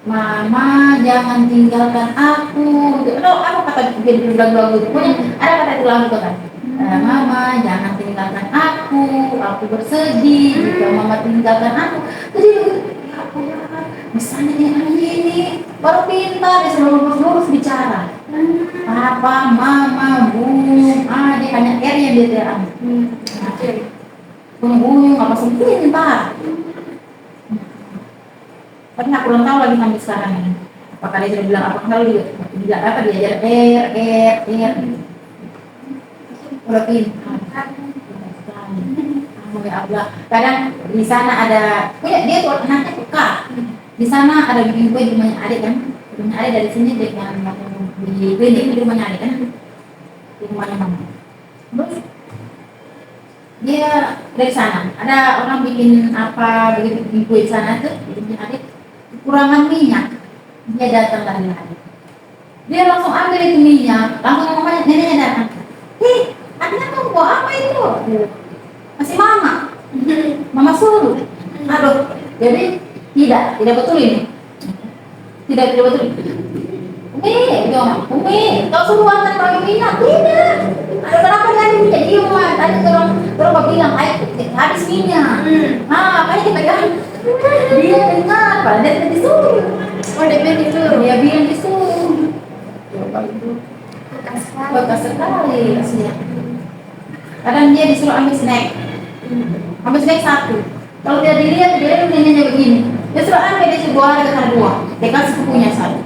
Mama jangan tinggalkan aku. Apa kata dia bilang lagu itu? Pokoknya ada kata itu lagu kan. Mama jangan tinggalkan aku bersedih jika Mama tinggalkan aku. Jadi misalnya ini baru pintar dia selalu lurus bicara. Papa, Mama, Bung, dia hanya R yang dia terang. Bung, apa semua pintar. Tapi aku belum tahu lagi sampai sekarang ini. Apakah dia sudah bilang apa kalau dia apa diajar R. Udah pintar. Kadang di sana ada, dia tuh anaknya suka. Di sana ada bikin kue di rumahnya adik kan. Di rumahnya adik dari sini dia yang di klinik di rumahnya adik kan. Di rumahnya mama. Terus dia dari sana ada orang bikin apa bikin kue di sana tuh di rumahnya adik. Kurangan minyak, dia datang lagi. Dia langsung ambil itu minyak, langsung mamanya neneknya datang. Adiknya kamu bawa apa itu? Masih mama suruh. Aduh, jadi tidak betul ini. Tidak betul. Umi, kau suruh antar pakai minyak? Tidak. Ada kenapa dia ada minyak? Dia mah tadi terus bilang, habis minyak. Makanya kita kan. Dia dengar, padahal dia disuruh. Dia bilang disuruh. Bekas sekali rasanya. Kadang dia disuruh ambil snack satu. Kalau dia dilihat dia nanya begini. Dia suruh ambil dia sebuah ada dua. Dia kasih sepupunya satu.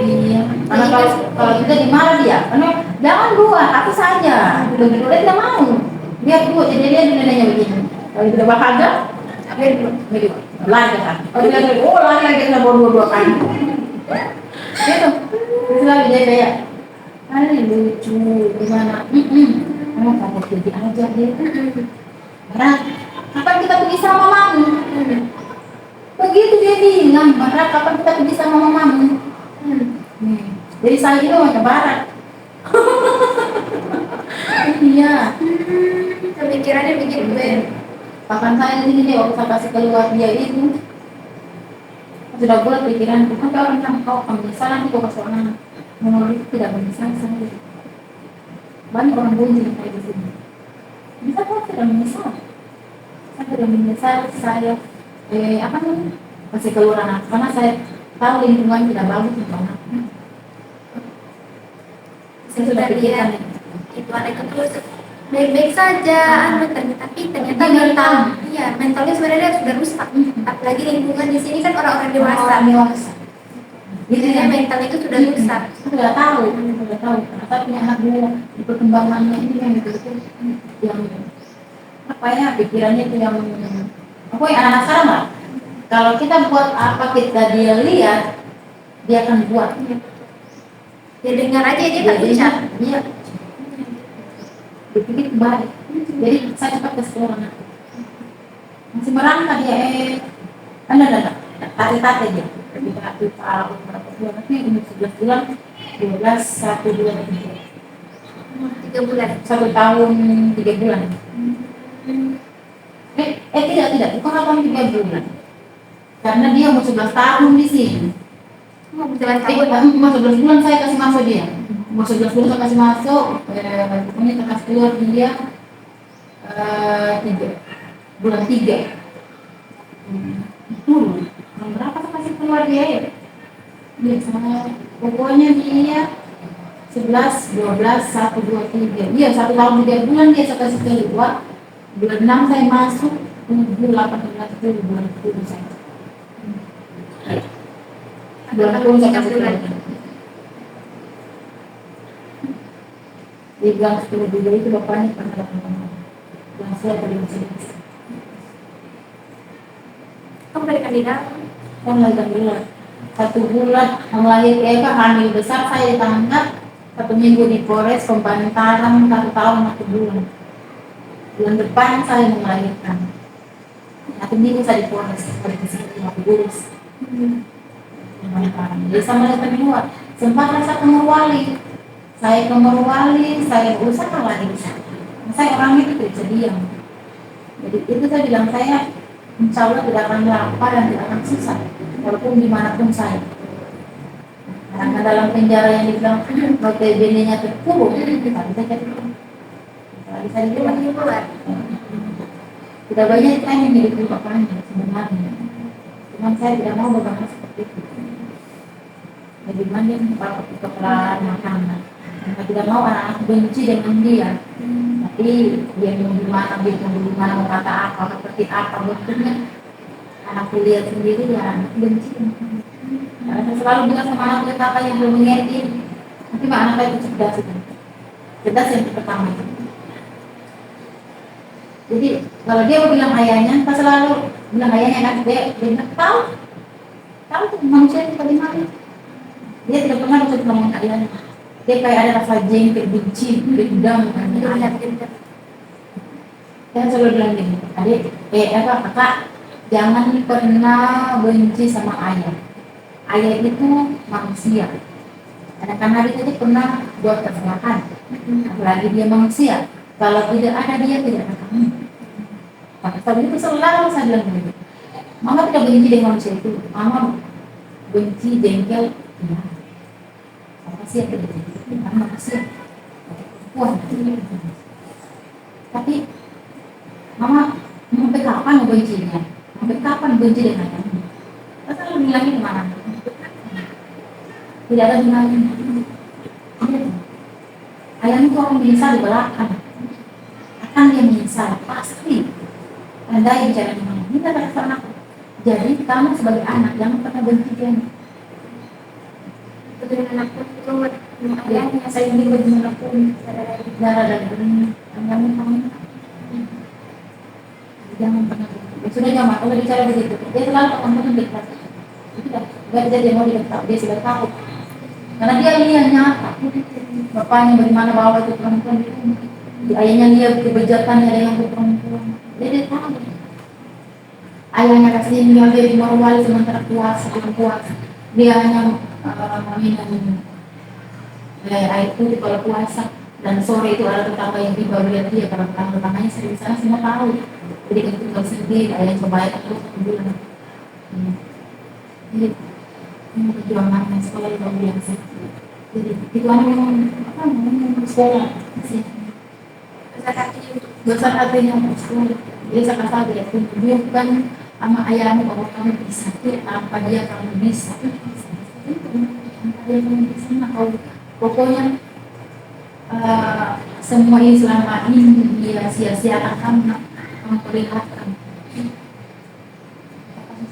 Iya. Karena kalau kita dimarah dia, karena jangan dua, aku saja. Dia tidak mau. Biar dua, jadi dia nanya begini. Kalau tidak bahagia. Lari ke sana. Lari lagi ke dua kali. Gitu. Terus lagi dia kayak, lucu, gimana? Kamu pada jadi aja dia. Marah, kapan kita pergi sama mamamu? Begitu dia bilang, Marah, kapan kita pergi sama mamamu? Jadi saya itu macam barat. Iya. Pemikirannya begitu. Bahkan saya di sini waktu saya kasih keluar dia itu sudah bulat pikiran, kan orang bilang kau menyesal nanti kau kasih orang menurut itu tidak menyesal saya. Banyak orang bunyi kayak di sini. Bisa kau tidak menyesal? Saya tidak menyesal saya apa namanya kasih keluar anak karena saya tahu lingkungan tidak bagus untuk anaknya. Saya sudah pikirkan itu anak itu terus baik-baik saja, tapi ternyata mentalnya sebenarnya sudah rusak. Apalagi lingkungan di sini kan orang-orang dewasa. Jadi mental itu sudah rusak. Sudah tahu. Ternyata punya anak dia di perkembangannya ini yang itu yang apa ya pikirannya itu yang apa ya anak sekarang lah. Kalau kita buat apa dia lihat, dia akan buat. Dia dengar aja dia tak ucap. Iya. Dipikir kembali. Jadi saya cepat ke sekolah. Masih merangkak dia ada tate dia. Kita tahu berapa bulan nanti umur 11 bulan, 12 1 bulan 3 bulan. 1 tahun 3 bulan. Tidak, bukan 8 3 bulan. Karena dia umur 11 tahun di sini. 11 tahun. Masuk 11 bulan saya kasih masuk dia. Masuk 11 bulan saya kasih masuk. Pokoknya saya kasih keluar dia 3 bulan 3. Berapa saya kasih keluar dia ya? Dia sama pokoknya dia 11, 12, 1, 2, 3. Iya, 1 tahun 3 bulan dia saya kasih keluar. Bulan 6 saya masuk, 7, 8, 9, 10, bulan 10 saya. Bulan 10 saya kasih keluar. Dia bilang 10 juga itu bapaknya pernah datang. Langsung tadi masih. Kamu dari kandidat? Kan lagi bulan 1 bulan melahirkan hamil besar saya ditangkap 1 minggu di Polres Pembantaran 1 tahun 1 bulan. Bulan depan saya melahirkan 1 minggu saya di Polres pada kesini aku urus Pembantaran. Jadi sama dengan luar sempat rasa ke Morowali. Saya ke Morowali, saya berusaha lagi di sana. Saya orangnya itu tidak bisa diam. Jadi itu saya bilang saya insya Allah tidak akan lapar dan tidak akan susah walaupun dimanapun saya. Karena dalam penjara yang dibilang notabene-nya terkurung, tidak bisa jadi. Tidak bisa di luar. Tidak banyak kita yang hidup bapaknya sebenarnya. Cuma saya tidak mau berbahasa seperti itu. Lebih banyak kepala makanan. Saya tidak mau anak-anak benci dengan dia. Tapi dia mau gimana, mau kata apa, seperti apa bentuknya. Anakku lihat sendiri ya anak benci. Karena saya selalu bilang sama anak kakak yang belum mengerti, nanti anak itu cerdas itu. Cerdas yang pertama itu. Jadi kalau dia mau bilang ayahnya, pas selalu bilang ayahnya anak dia bilang tahu tuh manusia itu bagaimana. Dia tidak pernah bisa ngomong ayahnya. Dia kayak ada rasa jengkel, benci, dendam dengan ayah. Saya selalu bilang gini, adik, kakak, jangan pernah benci sama ayah. Ayah itu manusia. Karena dia tadi pernah buat kesalahan, apalagi dia manusia. Kalau tidak ada dia, tidak ada kamu. Maka itu selalu saya bilang begitu. Mama tidak benci dengan manusia itu. Mama benci jengkel. Ya. Apa sih yang terjadi? Karena manusia. Kuat. Tapi Mama sampai kapan mau bencinya? Sampai kapan benci dengan kamu? Saya selalu bilangnya kemana? Tidak ada gunanya. Ayahmu itu akan menyesal di belakang. Akan dia menyesal, pasti. Andai bicara dengan ini kata anak. Jadi kamu sebagai anak jangan pernah benci dia. Dengan anakku itu ayahnya Saya ini bagaimanapun darah dan benih. Kamu jangan pernah benci. Sudah nyaman kalau bicara begitu. Dia selalu ngomong dekat. Tidak bisa dia mau dekat. Dia sudah tahu. Karena dia lihat nyata. Bapaknya bagaimana bawa itu perempuan itu. Ayahnya lihat kebejatannya dengan perempuan. Dia tahu. Ayahnya kasih dia di Morowali sementara puasa, belum puasa. Dia hanya minum air putih kalau puasa. Dan sore itu ada tetangga yang tiba lihat dia karena tetangganya sering sana semua tahu. Jadi kan tinggal sendiri, ayah coba terus 1 bulan. Jadi ini perjuangan sekolah yang luar biasa. Jadi itu memang sekolah sih. Besar hatinya untuk sekolah. Jadi saya kata dia tunjukkan sama ayahmu bahwa kamu bisa. Apa dia kamu bisa. Apa dia kamu bisa. Nah, pokoknya semua ini selama ini dia sia-siakan kamu memperlihatkan.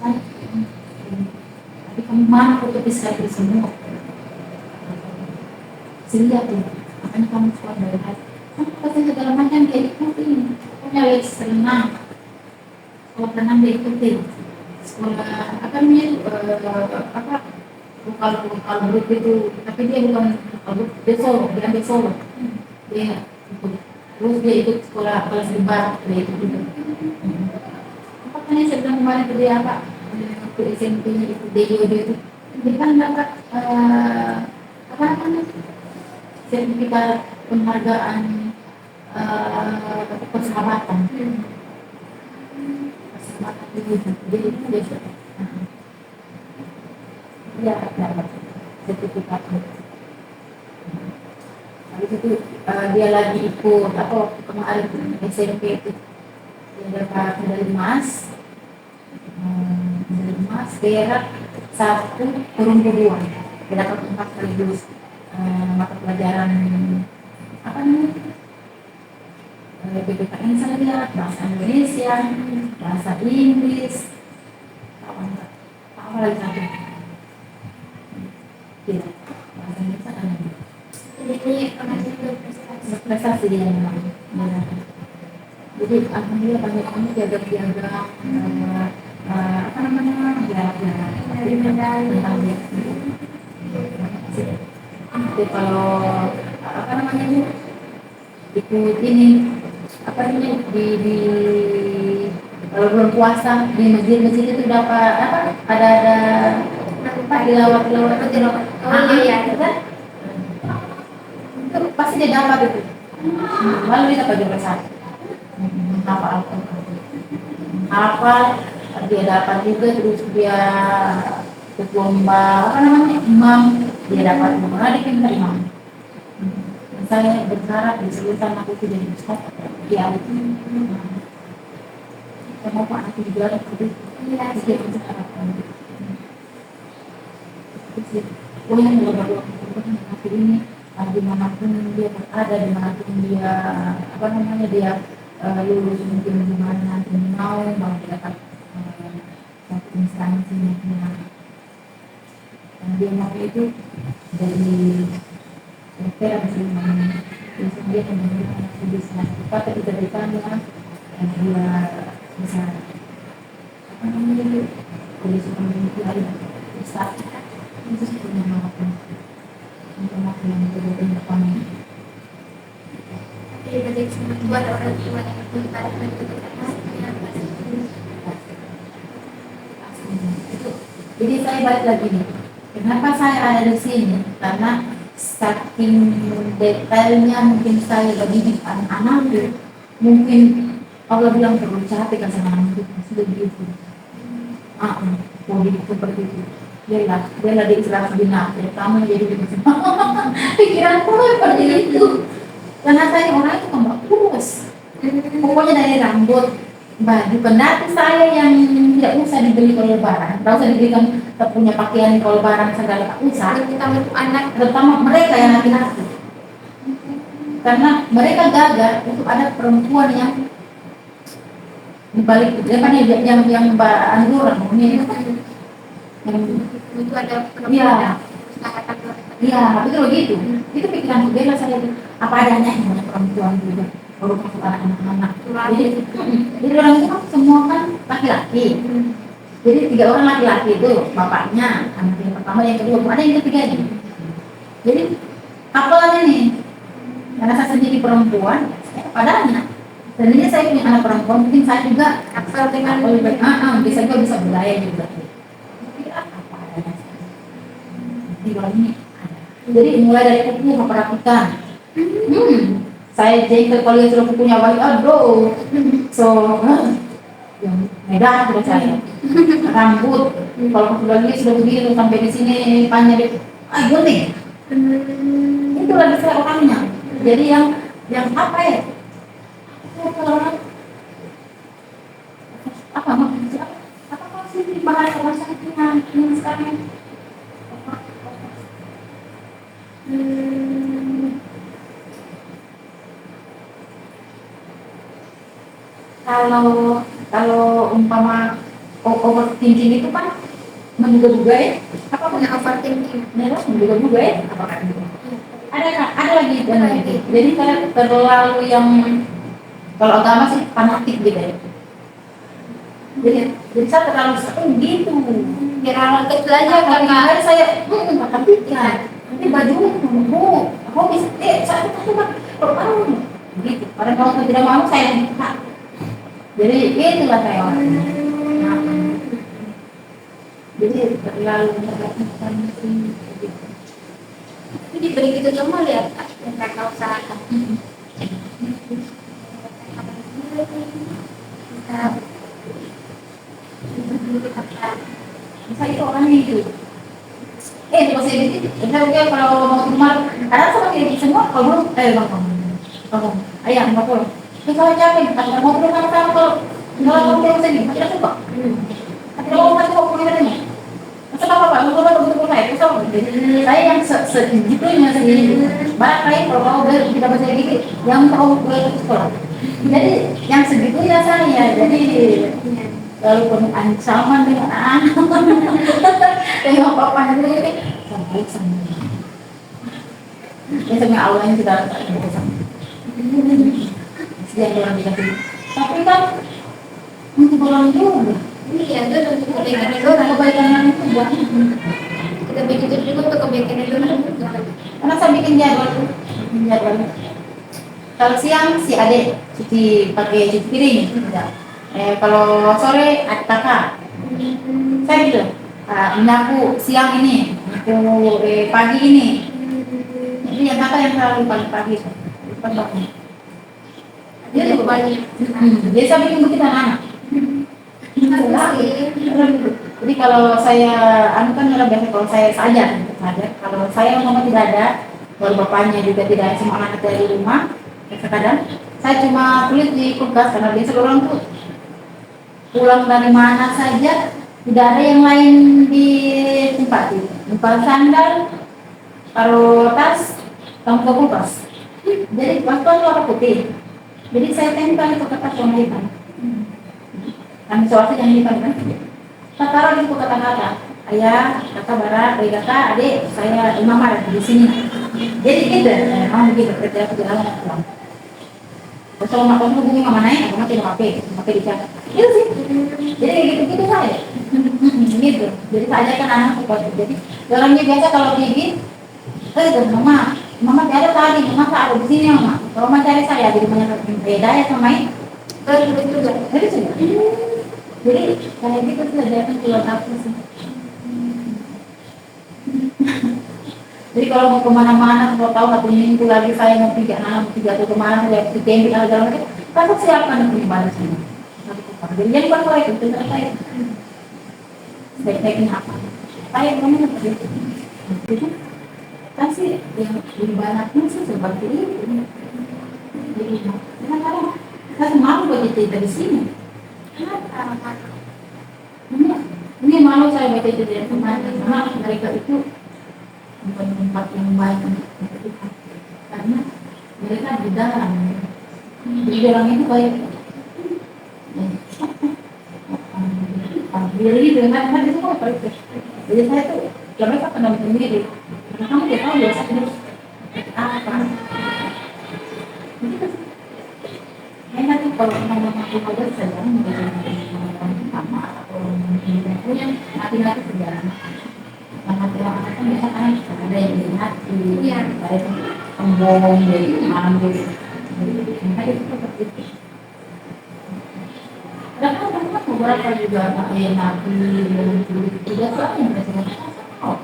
Tapi kamu mampu untuk bisa itu semua. Sehingga tuh, makanya kamu kuat dari hati. Kamu pasti segala macam dia ikutin. Pokoknya les renang. Sekolah renang dia ikutin. Sekolah apa namanya vokal grup itu, tapi dia bukan vokal grup, dia solo, dia ambil solo. Dia ikut. Terus dia ikut sekolah kelas debat, dia ikut juga. Apa kan yang saya bilang kemarin ke dia apa? Waktu SMP-nya itu dia itu. Dia kan dapat apa namanya? Sertifikat penghargaan persahabatan. Persahabatan itu. Jadi dia ya dapat sertifikat. Habis itu dia lagi ikut apa waktu kemarin SMP itu dia dapat medali emas, perak, satu, perunggu dua. Dia dapat 4 sekaligus mata pelajaran apa namanya? PPKN saya lihat bahasa Indonesia, bahasa Inggris, apa lagi satu? Tidak, bahasa Indonesia kan. Jadi orangnya berprestasi. Berprestasi dia memang. Jadi alhamdulillah banyak jaga-jaga apa namanya Dari medali. Jadi kalau apa namanya ini ikut ini apa namanya di kalau bulan puasa di masjid itu dapat apa ada apa tilawat Oh iya kan itu pasti dia dapat itu lalu dia dapat juara satu hafal dia dapat juga terus dia ikut lomba apa namanya imam dia dapat lomba dia pintar imam. Saya berharap di seluruh aku itu jadi ustaz ya itu saya mau pak aku juga seperti iya dia berharapkan oh yang berbeda aku ini dimanapun dia berada dimanapun dia apa namanya dia lulus mungkin dimana nanti mau dapat satu instansi yang dia mau itu dari dokter misalnya dia kemudian bisa cepat diberikannya dan dia bisa apa namanya itu polisi komuniti ada bisa itu punya harapan untuk yang berbeda depan Jadi bagi semua itu ada orang tua yang pintar dan juga anaknya pasti. jadi saya balik lagi nih kenapa saya ada di sini karena saking detailnya mungkin saya bagi anak-anak mungkin Allah bilang perlu capek kan sama anak itu sudah begitu mau hidup seperti itu dia lah di Israel bina kamu jadi begitu pikiranku seperti itu karena saya orang itu tambah kurus pokoknya dari rambut baju kendati saya yang tidak usah dibeli kalau lebaran tidak usah dibelikan punya pakaian kalau lebaran segala tak usah Terutama untuk anak. terutama mereka yang laki-laki karena mereka gagal untuk ada perempuan yang dibalik yang Mbak Anur ini yang Itu ada iya usaha iya betul begitu itu pikiran bela saya apa adanya yang perempuan juga baru masuk anak-anak jadi orang itu kan semua kan laki-laki jadi 3 orang laki-laki itu bapaknya anak yang pertama yang kedua ada yang ketiga ini jadi apalagi nih karena saya sendiri perempuan saya padanya dan ini saya punya anak perempuan mungkin saya juga apel dengan bisa belaya juga apa adanya di luar ini ada jadi mulai dari kuku memperhatikan saya jengkel kalau lihat kukunya baik aduh so yang medan sudah saya rambut kalau sudah lihat sudah begini sampai di sini panjang gunting itu lagi saya orangnya jadi yang apa ya apa maksudnya apa sih bahasa kita yang sekarang kalau umpama overthinking itu kan menduga-duga ya apa punya overthinking. menduga-duga ya apakah itu ada lagi jadi saya terlalu yang kalau agama sih fanatik gitu ya jadi saya terlalu sering gitu Biar hal kecil aja karena saya perhatikan nanti bajunya aku bisa saya tuh perlu gitu karena kalau tidak mau saya buka jadi itulah saya orangnya jadi terlalu perhatikan gitu. itu diberi gitu semua lihat yang mereka usahakan. Saya itu orangnya itu Di posisi itu, misalnya kalau mau ke rumah, kadang sama kayak gitu semua, kalau belum, bang, ayah, nggak boleh. Kalau capek, kalau mau turun sama-sama, kalau kamu mau sini, masih ada suka. Tapi kalau masih mau pulang ini, masa apa lu kalau begitu pulang itu sama. Jadi saya yang segitunya sih, barang lain kalau kamu udah tidak bisa gigi, yang kamu boleh ke sekolah. Jadi yang segitunya saya, jadi lalu penuh ancaman dengan anak, dengan papanya itu, sampai sama. Biasanya awalnya kita sama. Dia orang dikasih. Tapi kan untuk orang juga. Iya, itu untuk kebaikan itu Kalau kebaikan itu buat kita begitu juga untuk kebaikan itu karena saya bikin jadwal. Kalau siang si adek cuci pakai cuci piring, tidak. Kalau sore ada kakak. Saya gitu. Menyapu siang ini, menyapu pagi ini. Jadi yang kakak yang selalu pagi-pagi. Pagi. dia lebih banyak. Jadi saya bikin begitu anak. Jadi kalau saya, kan biasa kalau saya saja, kalau saya mama tidak ada, kalau bapaknya juga tidak, semua anak dari rumah, kadang saya cuma tulis di kulkas karena biasa orang tuh pulang dari mana saja tidak ada yang lain di tempat itu. Tempat sandal, taruh tas, taruh ke kulkas. Jadi waktu itu warna putih. Jadi saya tempel itu kertas warna hitam. Kami suatu yang hitam kan. Kita taruh di kata-kata. Ayah, kakak Bara, kakak, adik, saya mama ada di sini. Jadi gitu, kamu begitu kerja perjalanan pulang. Kalau makan hubungi mama naik, aku tidak pakai dijaga. Itu sih. Jadi gitu saya. Gitu. Jadi saya ajarkan anak seperti jadi orangnya biasa kalau gigi, mama tidak ada tadi, mama ada di sini mama. Kalau mama cari saya jadi banyak beda ya sama ini. Itu juga. Jadi sudah. Jadi kayak gitu sudah ajarkan keluar aku sih. Jadi kalau mau kemana-mana, kalau tahu satu minggu lagi saya mau pergi atau kemana, saya pergi camping atau jalan lagi, kan siapkan untuk balik sini. Jadi jangan buat proyek itu saya. Baik-baiknya apa? Saya ngomong seperti itu. Jadi kan sih yang ibaratnya sih seperti itu. Jadi kadang-kadang saya malu baca cerita di sini. Kenapa? Ini malu saya baca cerita di teman karena mereka itu bukan tempat yang baik untuk kita karena mereka di dalam di dalam itu baik jadi dengan itu kok baik jadi saya tuh mereka pernah sendiri karena kamu tidak tahu biasa ini apa enak tuh kalau nama aku ada sedang menjadi sama atau punya mati-mati sejarah anak-anak kan biasa kan ada yang dilihat di ada pembohong dari malam dari mereka itu seperti itu. Dan kan beberapa juga yang nabi yang tidak selalu yang mereka oh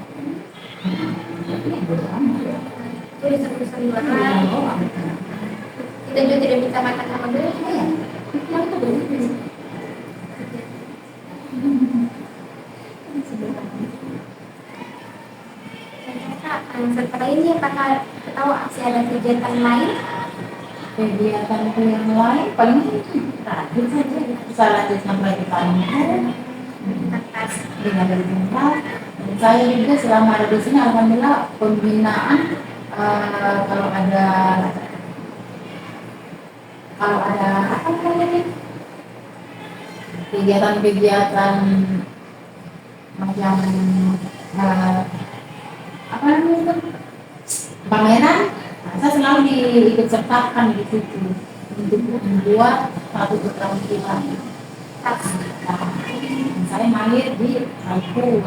ini bersama ya. Itu disebut-sebut kita juga tidak bisa makan sama dulu. Yang itu begitu. Setelah ini apakah tahu masih ada kegiatan lain? Kegiatan yang lain paling terakhir saja salah sampai di paling dengan dari tempat saya juga selama ada di sini alhamdulillah pembinaan kalau ada apa namanya kegiatan-kegiatan macam apa namanya pameran, saya selalu diikut sertakan di situ untuk membuat satu keterampilan. Saya mahir di Alpur.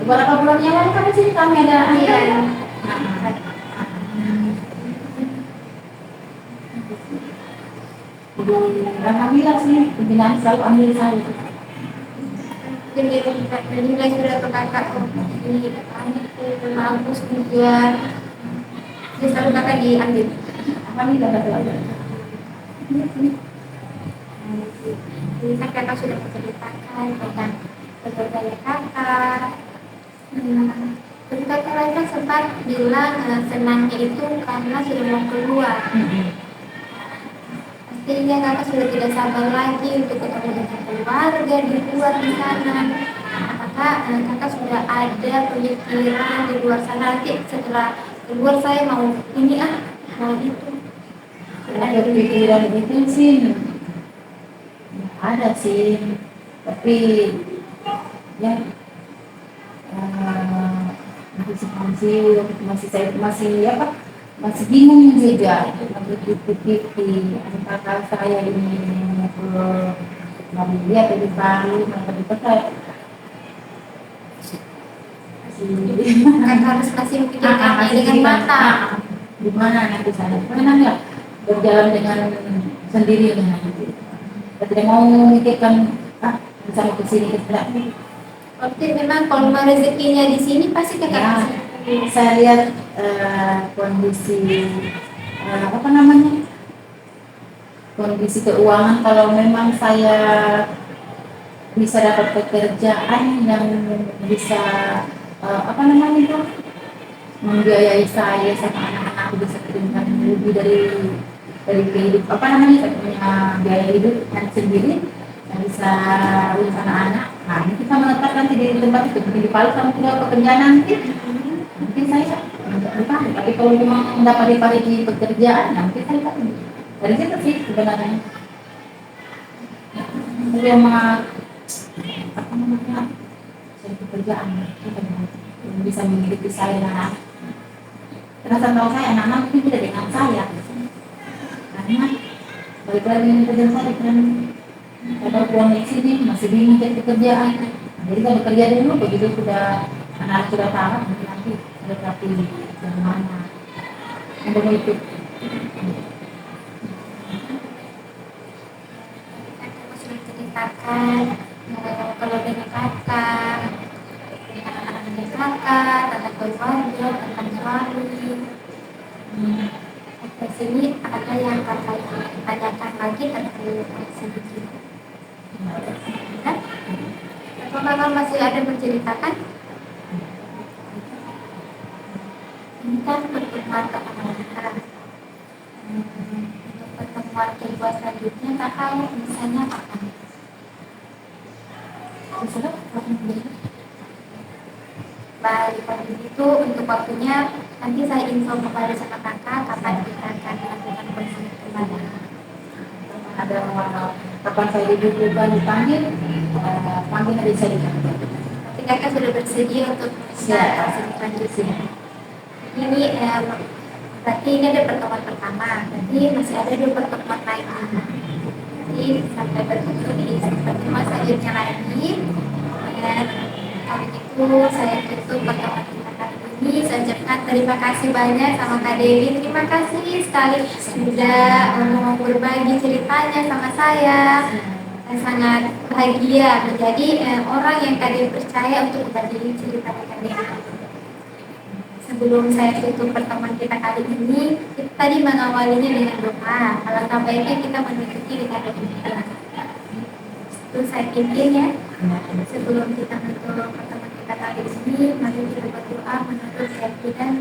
Beberapa bulan yang lalu kan di sini kami ada alhamdulillah sih pembinaan selalu ambil saya. Jadi nilai sudah ke kakak di bagus juga. Jadi selalu kakak diambil. Alhamdulillah ada. Jadi kan kakak sudah menceritakan tentang berbagai kakak. Hmm. Terus kakak Raisa sempat bilang senangnya itu karena sudah mau keluar. Pastinya kakak sudah tidak sabar lagi untuk ketemu dengan keluarga di luar di sana. Apakah kakak sudah ada pemikiran di luar sana nanti setelah keluar saya mau ini mau itu? Sudah ada Ada pikiran itu sih ada sih, tapi ya eh, masih masih saya masih apa masih bingung juga masih 50-50 antara saya ini mau ke Malaysia atau di Bali atau di kota masih Kakak harus masih memikirkannya masih dengan bingung matang. di mana nanti saya karena ya berjalan dengan sendiri dengan nanti saya tidak mau memikirkan bisa mau ke sini ke sana. Berarti memang kalau mau rezekinya di sini pasti kakak Ya, kasih. saya lihat kondisi apa namanya kondisi keuangan kalau memang saya bisa dapat pekerjaan yang bisa apa namanya itu membiayai saya sama anak-anak bisa kirimkan lebih dari kehidupan apa namanya saya punya biaya hidup yang sendiri yang bisa urus anak-anak. Nah, ini kita menetap nanti di tempat itu di Palu sama tidak pekerjaan nanti mungkin saya bukan tapi kalau memang dapat di pekerjaan nanti saya kan dari situ sih sebenarnya itu yang apa namanya saya pekerjaan yang bisa menghidupi saya dan anak terasa tahu saya anak-anak mungkin tidak dengan saya karena balik lagi dengan kerjaan saya kan kalau pulang dari sini masih bingung cari pekerjaan jadi kita bekerja dulu begitu sudah anak sudah tamat nanti ada tapi yang mana untuk itu Kakak sudah ceritakan kalau dengan kakak, dengan anak-anak kakak, tentang keluarga, tentang suami. Di sini ada yang kakak tanyakan lagi tentang sedikit. Ya? Atau kakak masih ada menceritakan? Ini kan pertemuan pertama kita. Untuk pertemuan kedua selanjutnya kakak misalnya kapan? sudah Baik, kalau begitu untuk waktunya nanti saya info kembali sama kakak kapan kita akan melakukan konseling kembali. ada kapan saya dibutuhkan dipanggil panggil dari saya Nanti kakak sudah bersedia untuk bisa konseling selanjutnya. Ini berarti ini ada pertemuan pertama, berarti masih ada 2 pertemuan lagi. Jadi sampai bertemu di pertemuan selanjutnya lagi. Dan kali itu saya tutup pertemuan kita kali ini. Saya ucapkan terima kasih banyak sama Kak Dewi. Terima kasih sekali sudah mau berbagi ceritanya sama saya. Saya sangat bahagia menjadi orang yang Kak Dewi percaya untuk berbagi cerita Kak Dewi. Sebelum saya tutup pertemuan kita kali ini, kita tadi mengawalinya dengan doa. Alangkah baiknya kita menutupi dengan doa. Itu saya pimpin ya. Sebelum kita menutup pertemuan kita kali ini, mari kita berdoa menutup keyakinan